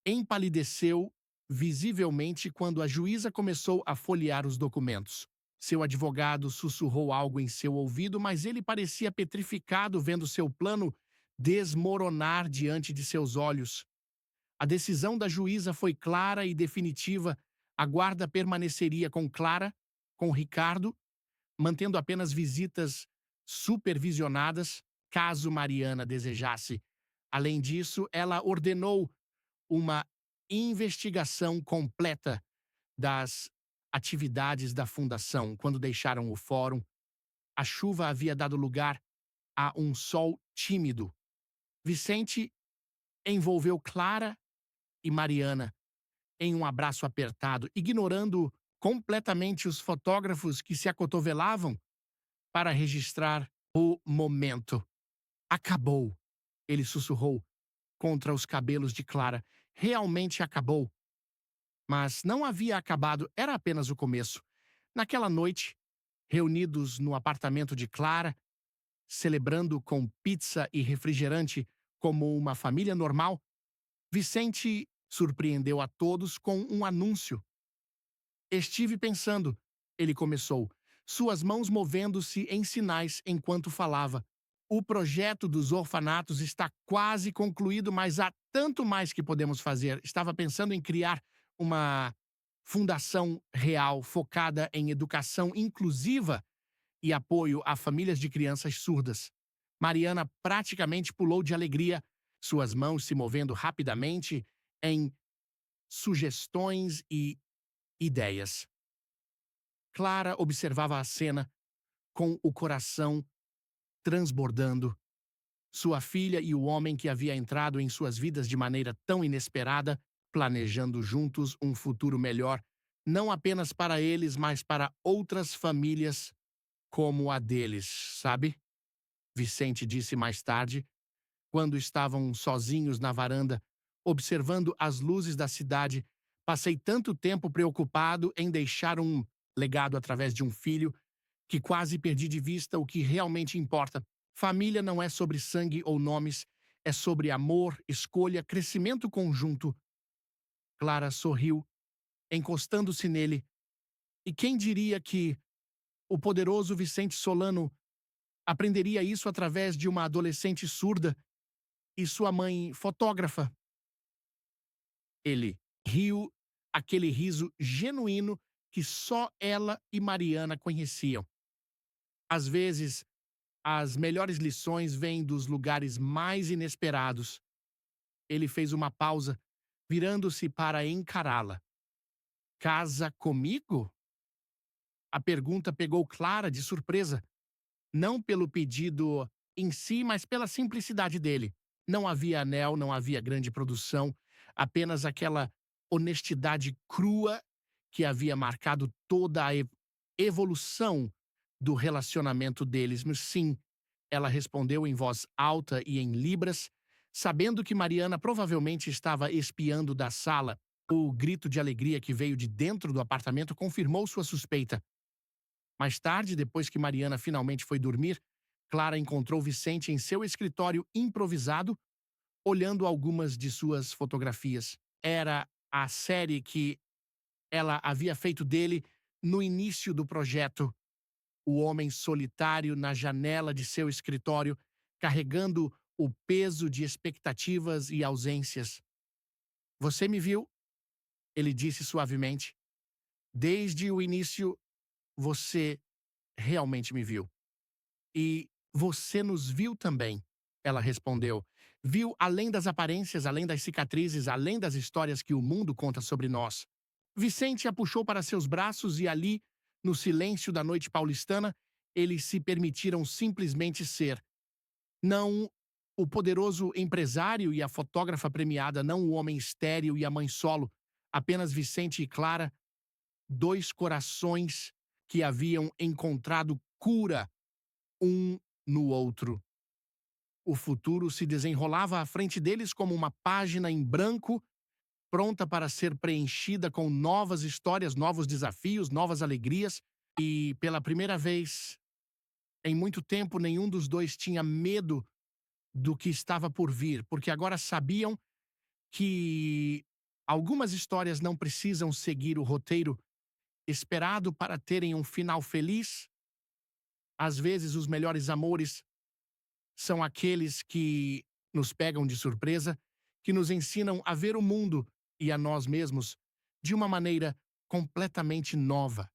empalideceu visivelmente quando a juíza começou a folhear os documentos. Seu advogado sussurrou algo em seu ouvido, mas ele parecia petrificado vendo seu plano desmoronar diante de seus olhos. A decisão da juíza foi clara e definitiva. A guarda permaneceria com Clara, com Ricardo, mantendo apenas visitas supervisionadas, caso Mariana desejasse. Além disso, ela ordenou uma investigação completa das atividades da fundação. Quando deixaram o fórum, a chuva havia dado lugar a um sol tímido. Vicente envolveu Clara e Mariana em um abraço apertado, ignorando completamente os fotógrafos que se acotovelavam para registrar o momento. Acabou, ele sussurrou contra os cabelos de Clara. Realmente acabou. Mas não havia acabado, era apenas o começo. Naquela noite, reunidos no apartamento de Clara, celebrando com pizza e refrigerante como uma família normal, Vicente surpreendeu a todos com um anúncio. Estive pensando, ele começou, suas mãos movendo-se em sinais enquanto falava. O projeto dos orfanatos está quase concluído, mas há tanto mais que podemos fazer. Estava pensando em criar uma fundação real focada em educação inclusiva e apoio a famílias de crianças surdas. Mariana praticamente pulou de alegria, suas mãos se movendo rapidamente em sugestões e ideias. Clara observava a cena com o coração transbordando. Sua filha e o homem que havia entrado em suas vidas de maneira tão inesperada, planejando juntos um futuro melhor, não apenas para eles, mas para outras famílias como a deles, sabe? Vicente disse mais tarde, quando estavam sozinhos na varanda, observando as luzes da cidade. Passei tanto tempo preocupado em deixar um legado através de um filho que quase perdi de vista o que realmente importa. Família não é sobre sangue ou nomes, é sobre amor, escolha, crescimento conjunto. Clara sorriu, encostando-se nele. E quem diria que o poderoso Vicente Solano aprenderia isso através de uma adolescente surda e sua mãe fotógrafa? Ele riu, aquele riso genuíno que só ela e Mariana conheciam. Às vezes, as melhores lições vêm dos lugares mais inesperados. Ele fez uma pausa, virando-se para encará-la. Casa comigo? A pergunta pegou Clara de surpresa. Não pelo pedido em si, mas pela simplicidade dele. Não havia anel, não havia grande produção, apenas aquela honestidade crua que havia marcado toda a evolução do relacionamento deles. Mas sim, ela respondeu em voz alta e em libras, sabendo que Mariana provavelmente estava espiando da sala. O grito de alegria que veio de dentro do apartamento confirmou sua suspeita. Mais tarde, depois que Mariana finalmente foi dormir, Clara encontrou Vicente em seu escritório improvisado, olhando algumas de suas fotografias. Era a série que ela havia feito dele no início do projeto. O homem solitário na janela de seu escritório, carregando o peso de expectativas e ausências. Você me viu? Ele disse suavemente. Desde o início, você realmente me viu. E você nos viu também, ela respondeu. Viu além das aparências, além das cicatrizes, além das histórias que o mundo conta sobre nós. Vicente a puxou para seus braços e ali, No silêncio da noite paulistana, eles se permitiram simplesmente ser. Não o poderoso empresário e a fotógrafa premiada, não o homem estéril e a mãe solo, apenas Vicente e Clara, dois corações que haviam encontrado cura um no outro. O futuro se desenrolava à frente deles como uma página em branco, pronta para ser preenchida com novas histórias, novos desafios, novas alegrias. E, pela primeira vez em muito tempo, nenhum dos dois tinha medo do que estava por vir, porque agora sabiam que algumas histórias não precisam seguir o roteiro esperado para terem um final feliz. Às vezes, os melhores amores são aqueles que nos pegam de surpresa, que nos ensinam a ver o mundo e a nós mesmos de uma maneira completamente nova.